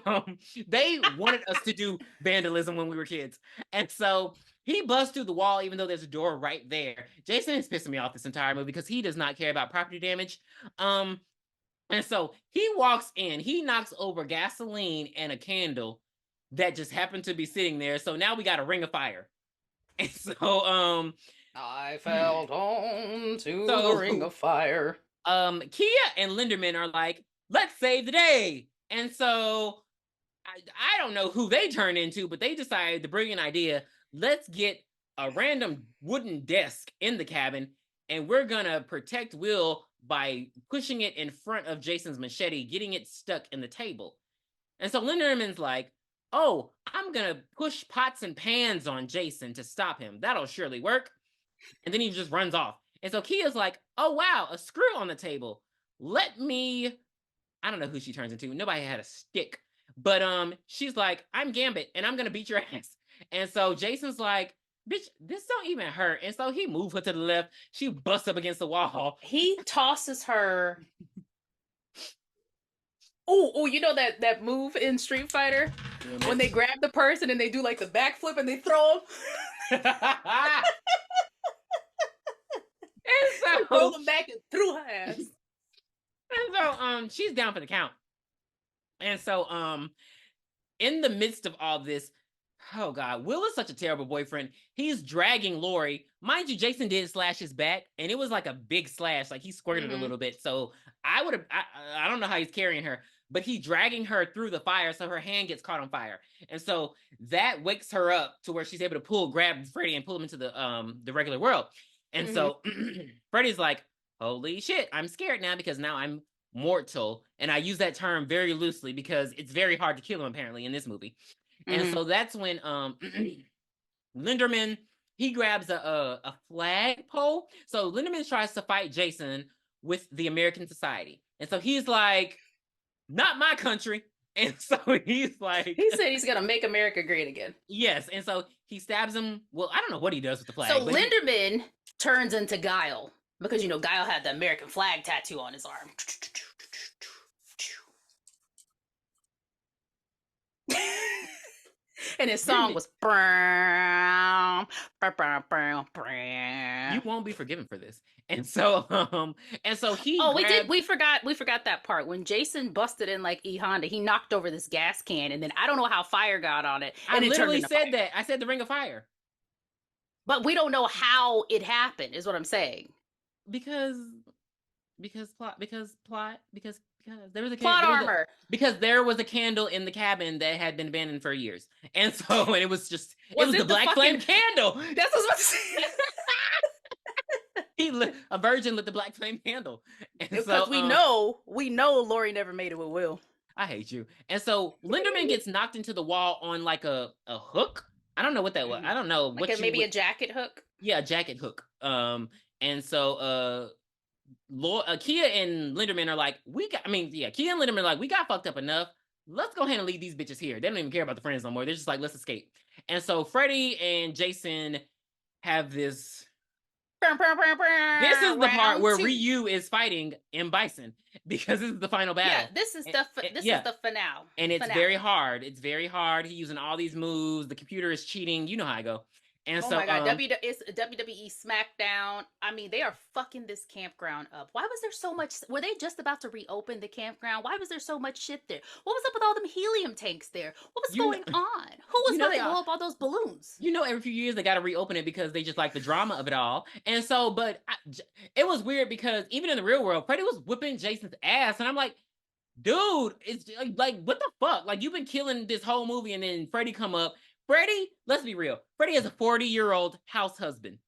they wanted us to do vandalism when we were kids. And so he busts through the wall, even though there's a door right there. Jason is pissing me off this entire movie because he does not care about property damage. And so he walks in, he knocks over gasoline and a candle that just happened to be sitting there. So now we got a ring of fire. And so I fell on to the ring of fire. Kia and Linderman are like, let's save the day. And so I don't know who they turn into, but they decided the brilliant idea, let's get a random wooden desk in the cabin, and we're gonna protect Will by pushing it in front of Jason's machete, getting it stuck in the table. And so Linderman's like, oh, I'm gonna push pots and pans on Jason to stop him. That'll surely work. And then he just runs off. And so Kia's like, oh, wow, a screw on the table. I don't know who she turns into. Nobody had a stick. But she's like, I'm Gambit, and I'm going to beat your ass. And so Jason's like, bitch, this don't even hurt. And so he moved her to the left. She busts up against the wall. He tosses her. Oh, you know that move in Street Fighter? When they grab the person and they do like the backflip and they throw them? And so rolled them back and threw her ass. And so she's down for the count. And so in the midst of all this, oh God, Will is such a terrible boyfriend. He's dragging Lori. Mind you, Jason did slash his back, and it was like a big slash, like he squirted a little bit. So I don't know how he's carrying her, but he's dragging her through the fire, so her hand gets caught on fire. And so that wakes her up to where she's able to grab Freddy and pull him into the regular world. And so Freddy's like, holy shit, I'm scared now because now I'm mortal, and I use that term very loosely because it's very hard to kill him apparently in this movie. And so that's when Linderman, he grabs a flagpole. So Linderman tries to fight Jason with the American Society, and so he's like, "Not my country." And so he's like, he said he's gonna make America great again. Yes, and so he stabs him. Well, I don't know what he does with the flag. So Linderman turns into Guile because Guile had the American flag tattoo on his arm. And his song was You won't be forgiven for this. And so he we forgot that part when Jason busted in like E Honda. He knocked over this gas can, and then I don't know how fire got on it. And I literally said fire. that. I said the Ring of Fire. But we don't know how it happened, is what I'm saying. Because there was a plot armor. Because there was a candle in the cabin that had been abandoned for years, and so it was just it was the black flame candle. That's what I was about to say. A virgin lit the black flame candle, and because we know Laurie never made it with Will. I hate you. And so Linderman gets knocked into the wall on like a hook. I don't know what that was. I don't know like maybe a jacket hook. Yeah, a jacket hook. And so Kia and Linderman are like, Kia and Linderman are like, we got fucked up enough. Let's go ahead and leave these bitches here. They don't even care about the friends no more. They're just like, let's escape. And so Freddy and Jason have this. This is the part where Ryu is fighting M. Bison because this is the final battle. Yeah, this is the finale. And it's very hard. It's very hard. He's using all these moves. The computer is cheating. You know how I go. And oh my god, it's WWE SmackDown. I mean, they are fucking this campground up. Why was there so much? Were they just about to reopen the campground? Why was there so much shit there? What was up with all them helium tanks there? What was going on? Who was about to blow up all those balloons? Every few years they got to reopen it because they just like the drama of it all. And so, it was weird because even in the real world, Freddy was whipping Jason's ass, and I'm like, dude, it's like what the fuck? Like, you've been killing this whole movie, and then Freddy come up. Freddy, let's be real. Freddy is a 40-year-old house husband.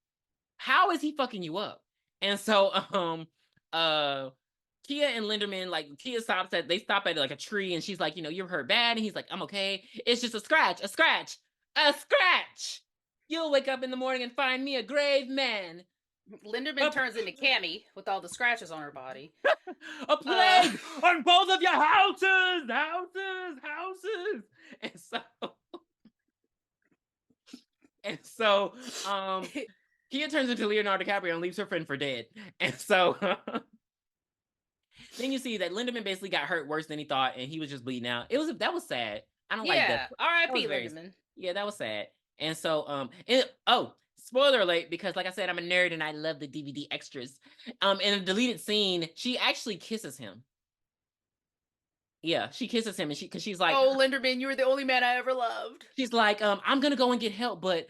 How is he fucking you up? And so, Kia and Linderman, like, Kia stop at like a tree, and she's like, you're hurt bad, and he's like, I'm okay. It's just a scratch. You'll wake up in the morning and find me a grave man. Linderman turns into Cammy with all the scratches on her body. A plague on both of your houses. And so, Kia turns into Leonardo DiCaprio and leaves her friend for dead. And so, then you see that Linderman basically got hurt worse than he thought, and he was just bleeding out. That was sad. I don't like that. R.I.P. Linderman. Yeah, that was sad. And so, spoiler alert, because like I said, I'm a nerd and I love the DVD extras. In a deleted scene, she actually kisses him. Yeah, she kisses him, and because she's like, "Oh, Linderman, you were the only man I ever loved." She's like, I'm gonna go and get help, but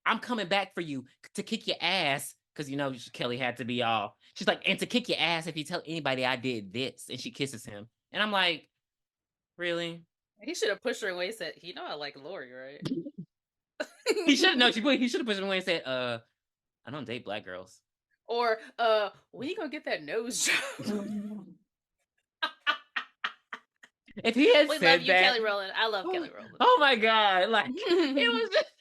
I'm coming back for you to kick your ass, because Kelly had to be all. She's like, and to kick your ass if you tell anybody I did this. And she kisses him, and I'm like, really? He should have pushed her away and said, I like Lori, right? He should have He should have pushed her away and said, I don't date black girls. Or when you gonna get that nose job? If he had said love you, that, Kelly Rowland. I love Kelly Rowland. Oh my god! Like it was just.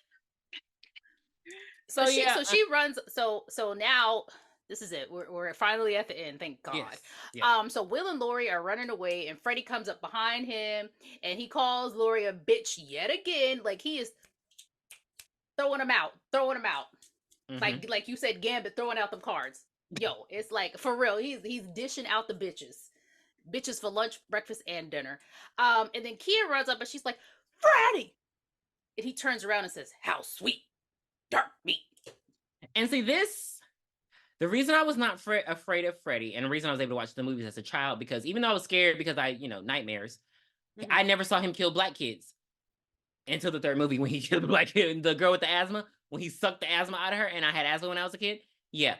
So she runs. So now this is it. We're finally at the end. Thank God. Yes. Yeah. So Will and Laurie are running away, and Freddy comes up behind him, and he calls Laurie a bitch yet again. Like he is throwing him out. Mm-hmm. Like you said, Gambit throwing out them cards. Yo, it's like for real. He's dishing out the bitches for lunch, breakfast, and dinner. And then Kia runs up and she's like, Freddy! And he turns around and says, how sweet, dark meat. And see this, the reason I was not afraid of Freddy, and the reason I was able to watch the movies as a child, because even though I was scared because nightmares, mm-hmm. I never saw him kill black kids until the third movie when he killed the black kid, the girl with the asthma, when he sucked the asthma out of her, and I had asthma when I was a kid. Yeah,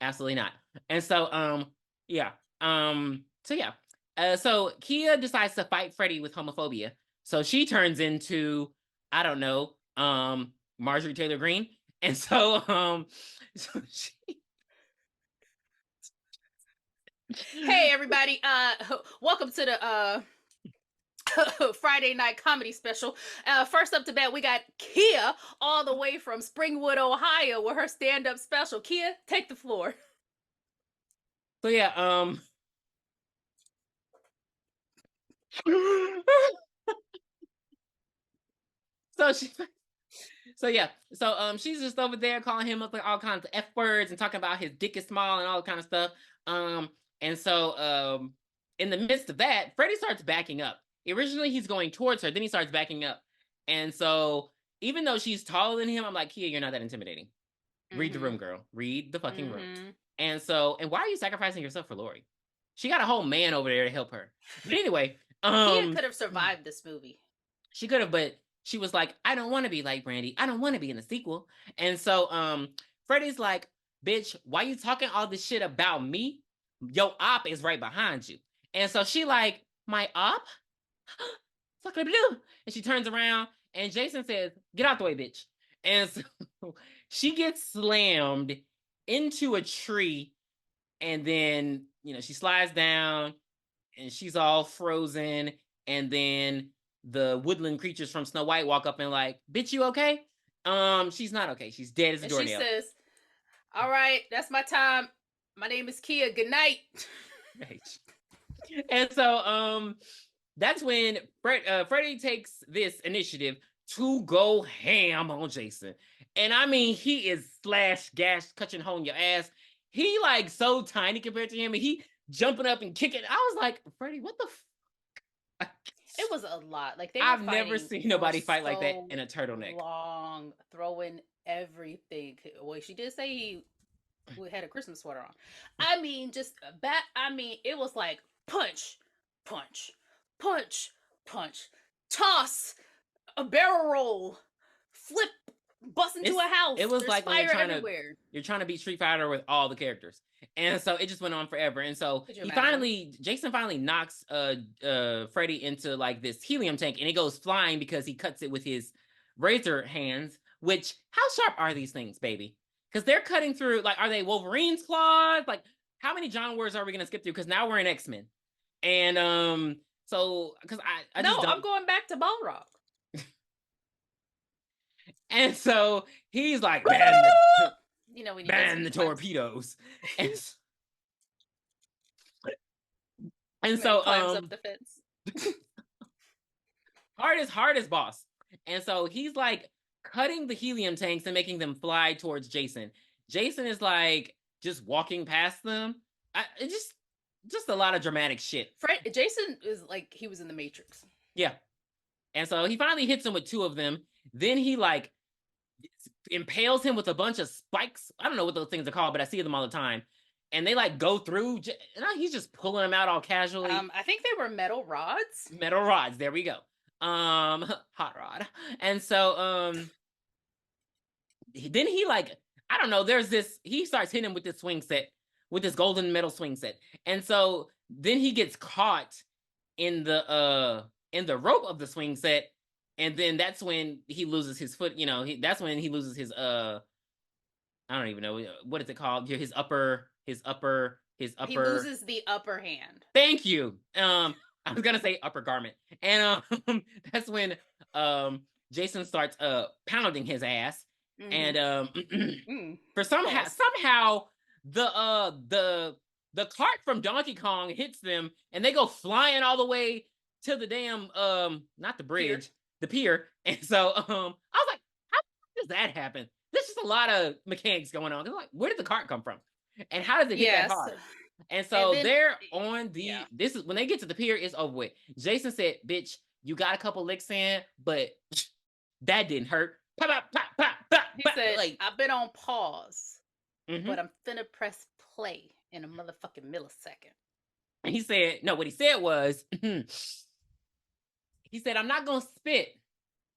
absolutely not. And so, so Kia decides to fight Freddy with homophobia. So she turns into, I don't know, Marjorie Taylor Greene. And so, Hey everybody, welcome to the Friday night comedy special. First up to bat, we got Kia all the way from Springwood, Ohio, with her stand-up special. Kia, take the floor. So yeah, so she she's just over there calling him up like all kinds of F words and talking about his dick is small and all kind of stuff. In the midst of that, Freddy starts backing up. Originally he's going towards her, then he starts backing up. And so even though she's taller than him, I'm like, Kia, you're not that intimidating. Read the room, girl. Read the fucking room. And why are you sacrificing yourself for Lori? She got a whole man over there to help her. But anyway, Kia could have survived this movie. She could have, but she was like, I don't want to be like Brandy. I don't want to be in the sequel. And so Freddy's like, bitch, why you talking all this shit about me? Your op is right behind you. And so she like, my op? What's gonna do? And she turns around and Jason says, get out the way, bitch. And so she gets slammed into a tree, and then she slides down and she's all frozen, and then the woodland creatures from Snow White walk up and like, bitch, you okay? She's not okay. She's dead as a doornail. She says, all right, that's my time. My name is Kia. Good night. Right. And so that's when Freddy takes this initiative to go ham on Jason. And I mean, he is slash, gash, cutting hole in your ass. He like so tiny compared to him, and he jumping up and kicking. I was like, Freddy, what the fuck? It was a lot. Like I've never seen nobody fight like that in a turtleneck. Long, throwing everything. Well, she did say he had a Christmas sweater on. I mean, it was like punch, punch, punch, punch, toss, a barrel roll, flip, bust into a house. It was There's like fire when you're trying to beat Street Fighter with all the characters. And so it just went on forever. And so Jason finally knocks Freddy into like this helium tank, and it goes flying because he cuts it with his razor hands. Which, how sharp are these things, baby? Because they're cutting through, like, are they Wolverine's claws? Like, how many John words are we gonna skip through? Because now we're in X-Men. And I'm going back to Balrog. And so he's like, ban the torpedoes. And so climbs up the fence. hardest boss. And so he's like cutting the helium tanks and making them fly towards Jason. Jason is like just walking past them. Just a lot of dramatic shit. Jason is like he was in the Matrix. Yeah. And so he finally hits him with two of them. Then he like impales him with a bunch of spikes. I don't know what those things are called, but I see them all the time. And they like go through. He's just pulling them out all casually. I think they were metal rods. Metal rods. There we go. Hot rod. And so then he like, I don't know. He starts hitting him with this swing set, with this golden metal swing set. And so then he gets caught in the rope of the swing set. And then that's when he loses his foot. That's when he loses his I don't even know, what is it called? His upper. He loses the upper hand. Thank you. I was gonna say upper garment. And that's when Jason starts pounding his ass. Mm-hmm. And for somehow the cart from Donkey Kong hits them, and they go flying all the way to the damn not the bridge, the pier. And so I was like, how does that happen? There's just a lot of mechanics going on. Like, where did the cart come from? And how does it hit that hard? And so they're on this is when they get to the pier, it's over with. Jason said, bitch, you got a couple licks in, but that didn't hurt. Pop, pop, pop, pop, pop, he said, like, I've been on pause, but I'm finna press play in a motherfucking millisecond. And he said, no, what he said was, he said, I'm not gonna spit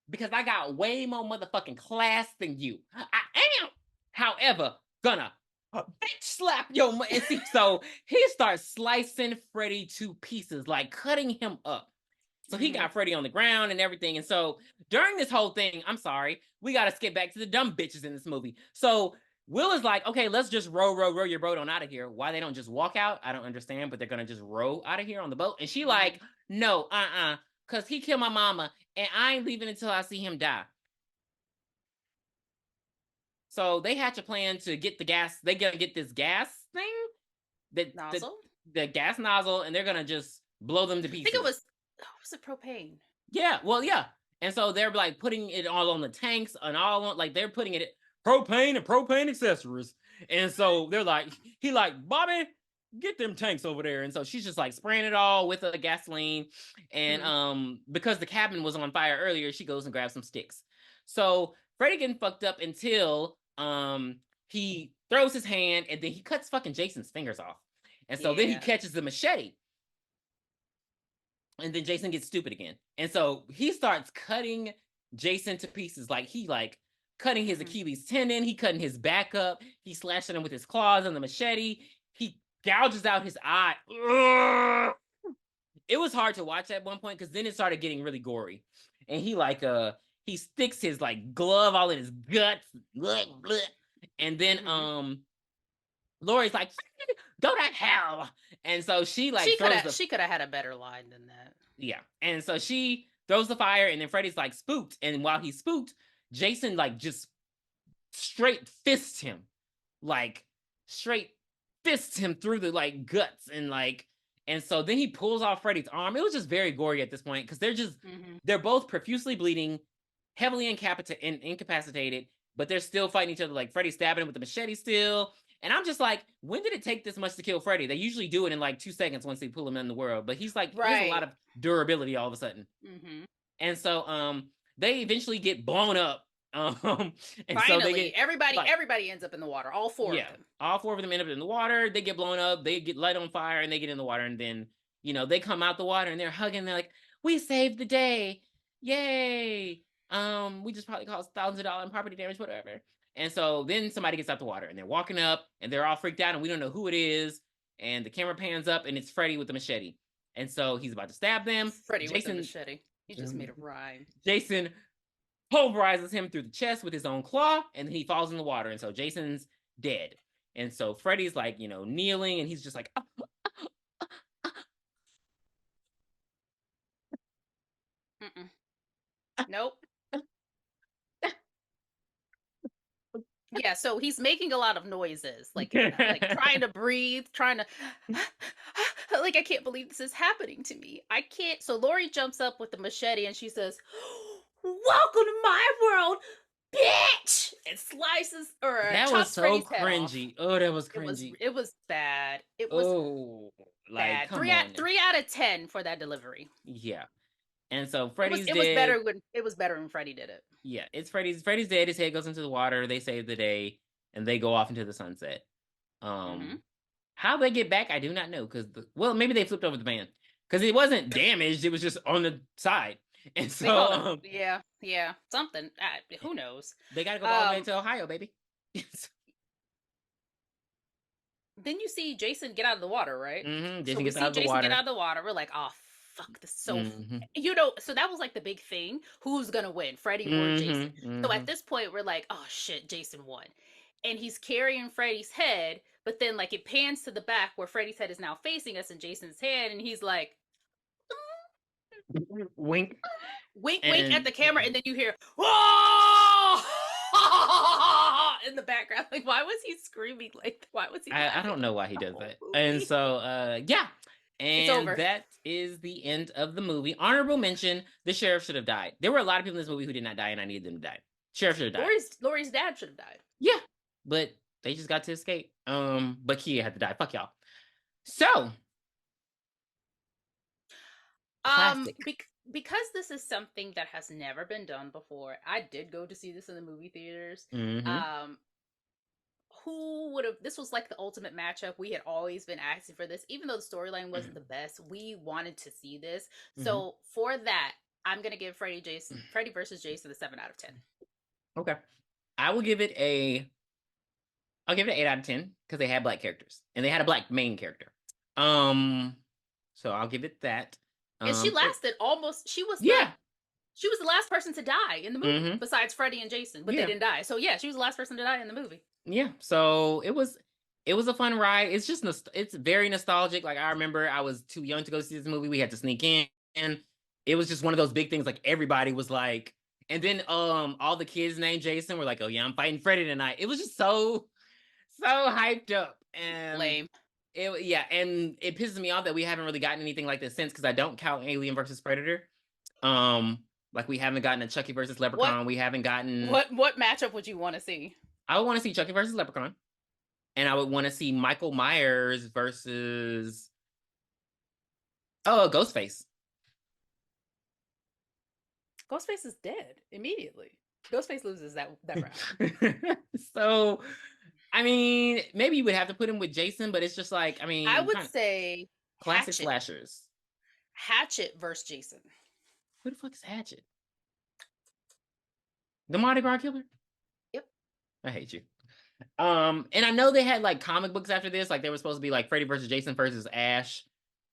because I got way more motherfucking class than you. I am, however, gonna bitch slap your so he starts slicing Freddy to pieces, like cutting him up. So he got Freddy on the ground and everything. And so during this whole thing, I'm sorry, we got to skip back to the dumb bitches in this movie. So Will is like, okay, let's just row your boat on out of here. Why they don't just walk out, I don't understand, but they're gonna just row out of here on the boat. And she like, no, because he killed my mama, and I ain't leaving until I see him die. So they hatch a plan to get the gas. They gonna get this gas thing, Nozzle? the gas nozzle, and they're gonna just blow them to I pieces. think it was propane? Yeah, well, yeah. And so they're like putting it all on the tanks and all on, like they're putting it propane and propane accessories. And so they're like, he like, Bobby, get them tanks over there. And so she's just like spraying it all with the gasoline. And because the cabin was on fire earlier, she goes and grabs some sticks. So Freddy getting fucked up until he throws his hand and then he cuts fucking Jason's fingers off. And so then he catches the machete. And then Jason gets stupid again. And so he starts cutting Jason to pieces. Like he like cutting his Achilles tendon. He cutting his back up. He slashing him with his claws and the machete. He gouges out his eye. Ugh! It was hard to watch at one point because then it started getting really gory. And he like he sticks his like glove all in his guts. And then Lori's like, go to hell. And so she like she could have had a better line than that. Yeah. And so she throws the fire, and then Freddy's like spooked. And while he's spooked, Jason like just straight fists him. Like straight fists him through the like guts and like, and so then he pulls off Freddy's arm. It was just very gory at this point because they're just they're both profusely bleeding, heavily incapacitated, but they're still fighting each other. Like Freddy's stabbing him with the machete still. And I'm just like, when did it take this much to kill Freddy? They usually do it in like 2 seconds once they pull him in the world. But he's like, there's a lot of durability all of a sudden. And so they eventually get blown up. And finally, so they get, everybody ends up in the water. All four of them. All four of them end up in the water. They get blown up. They get light on fire, and they get in the water. And then, you know, they come out the water, and they're hugging. They're like, we saved the day. Yay. We just probably caused thousands of dollars in property damage, whatever. And so then somebody gets out the water, and they're walking up, and they're all freaked out, and we don't know who it is. And the camera pans up, and it's Freddy with the machete. And so he's about to stab them. Freddy with the machete. He just made a rhyme. Jason pulverizes him through the chest with his own claw, and then he falls in the water. And so Jason's dead. And so Freddy's like, you know, kneeling, and he's just like, Nope. Yeah, so he's making a lot of noises, like trying to breathe, trying to, like, I can't believe this is happening to me. I can't. So Lori jumps up with the machete and she says, welcome to my world, bitch! And slices, or that was so cringy. Oh, that was cringy. It was bad. It was bad. Like, 3 out of 10 for that delivery. Yeah. And so Freddy's dead. It was better when Freddy did it. Yeah, it's Freddy's dead. His head goes into the water. They save the day, and they go off into the sunset. How they get back, I do not know. Because maybe they flipped over the van because it wasn't damaged. It was just on the side. And so yeah, something. Who knows? They gotta go all the way to Ohio, baby. Then you see Jason get out of the water, right? Jason gets out of the water. Get out of the water. We're like, oh fuck, this is so you know. So that was like the big thing. Who's gonna win, Freddy or Jason? So at this point, we're like, oh shit, Jason won, and he's carrying Freddy's head. But then like it pans to the back where Freddy's head is now facing us in Jason's head, and he's like, wink, wink at the camera, and then you hear, oh! in the background. Like, why was he screaming? Like, why was he? I don't know why he does that. And so, yeah. And that is the end of the movie. Honorable mention: the sheriff should have died. There were a lot of people in this movie who did not die, and I needed them to die. Sheriff should have died. Lori's dad should have died. Yeah, but they just got to escape. But Kia had to die. Fuck y'all. So, because this is something that has never been done before, I did go to see this in the movie theaters. Who would have? This was like the ultimate matchup. We had always been asking for this, even though the storyline wasn't the best. We wanted to see this. So for that, I'm gonna give Freddy versus Jason a 7 out of 10. Okay, I will give it I'll give it an 8 out of 10 because they had black characters and they had a black main character. So I'll give it that. And she lasted almost. She was She was the last person to die in the movie, besides Freddy and Jason, but they didn't die. So yeah, she was the last person to die in the movie. Yeah, so it was a fun ride. It's just it's very nostalgic. Like I remember I was too young to go see this movie. We had to sneak in, and it was just one of those big things. Like everybody was like, and then all the kids named Jason were like, "Oh yeah, I'm fighting Freddy tonight." It was just so hyped up, and lame. And it pisses me off that we haven't really gotten anything like this since, because I don't count Alien versus Predator. Like we haven't gotten a Chucky versus Leprechaun. We haven't gotten what matchup would you want to see? I would want to see Chucky versus Leprechaun, and I would want to see Michael Myers versus Ghostface. Ghostface is dead immediately. Ghostface loses that round. So, I mean, maybe you would have to put him with Jason, but it's just like, I mean, I would say classic slashers. Hatchet versus Jason. Who the fuck is Hatchet? The Mardi Gras killer? Yep. I hate you. And I know they had like comic books after this, like they were supposed to be like Freddy versus Jason versus Ash,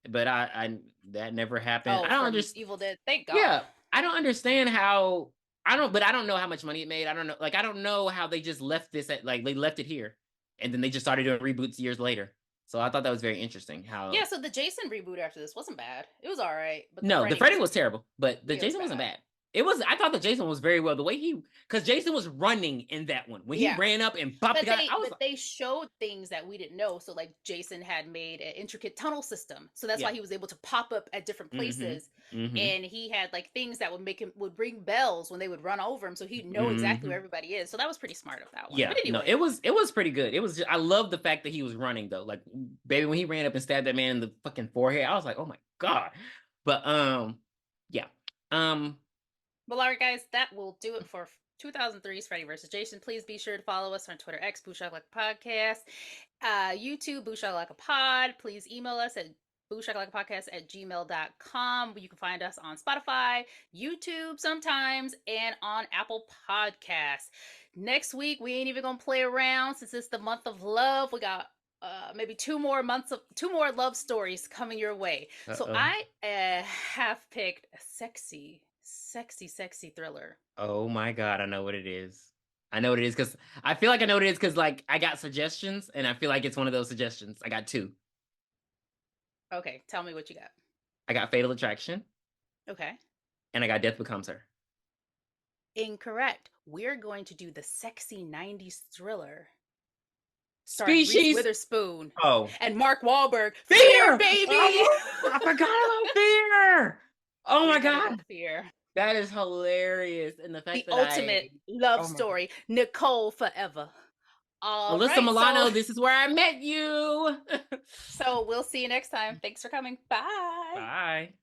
but I that never happened. I don't understand. Evil Dead. Thank God. Yeah, I don't understand how. I don't know how much money it made. I don't know. Like I don't know how they just left this at, like they left it here, and then they just started doing reboots years later. So I thought that was very interesting. How so the Jason reboot after this wasn't bad. It was all right. But the Freddy was terrible, but the Jason wasn't bad. It was. I thought the Jason was very well. The way because Jason was running in that one when he ran up and popped the guy. They showed things that we didn't know. So like Jason had made an intricate tunnel system, so that's why he was able to pop up at different places, and he had like things that would ring bells when they would run over him, so he'd know exactly where everybody is. So that was pretty smart of that one. Yeah, but anyway. No, it was pretty good. It was. I love the fact that he was running though. Like baby, when he ran up and stabbed that man in the fucking forehead, I was like, oh my God. But yeah. Well, all right, guys, that will do it for 2003's Freddy vs. Jason. Please be sure to follow us on Twitter X, BOOshakalakapodcast, YouTube, BOOshakalakapod. Please email us at booshakalakapodcast@gmail.com. You can find us on Spotify, YouTube sometimes, and on Apple Podcasts. Next week, we ain't even going to play around since it's the month of love. We got maybe two more love stories coming your way. So I have picked a sexy thriller. Oh my God, I know what it is. I know what it is because I feel like I know what it is because like I got suggestions and I feel like it's one of those suggestions. I got two. Okay, tell me what you got. I got Fatal Attraction. Okay. And I got Death Becomes Her. Incorrect. We're going to do the sexy 90s thriller. Species. Reese Witherspoon. Oh. And Mark Wahlberg. Fear, baby! I forgot about Fear! Oh my God. Fear. That is hilarious. And the fact that ultimate love story. Nicole forever. Alyssa Milano, this is where I met you. So we'll see you next time. Thanks for coming. Bye. Bye.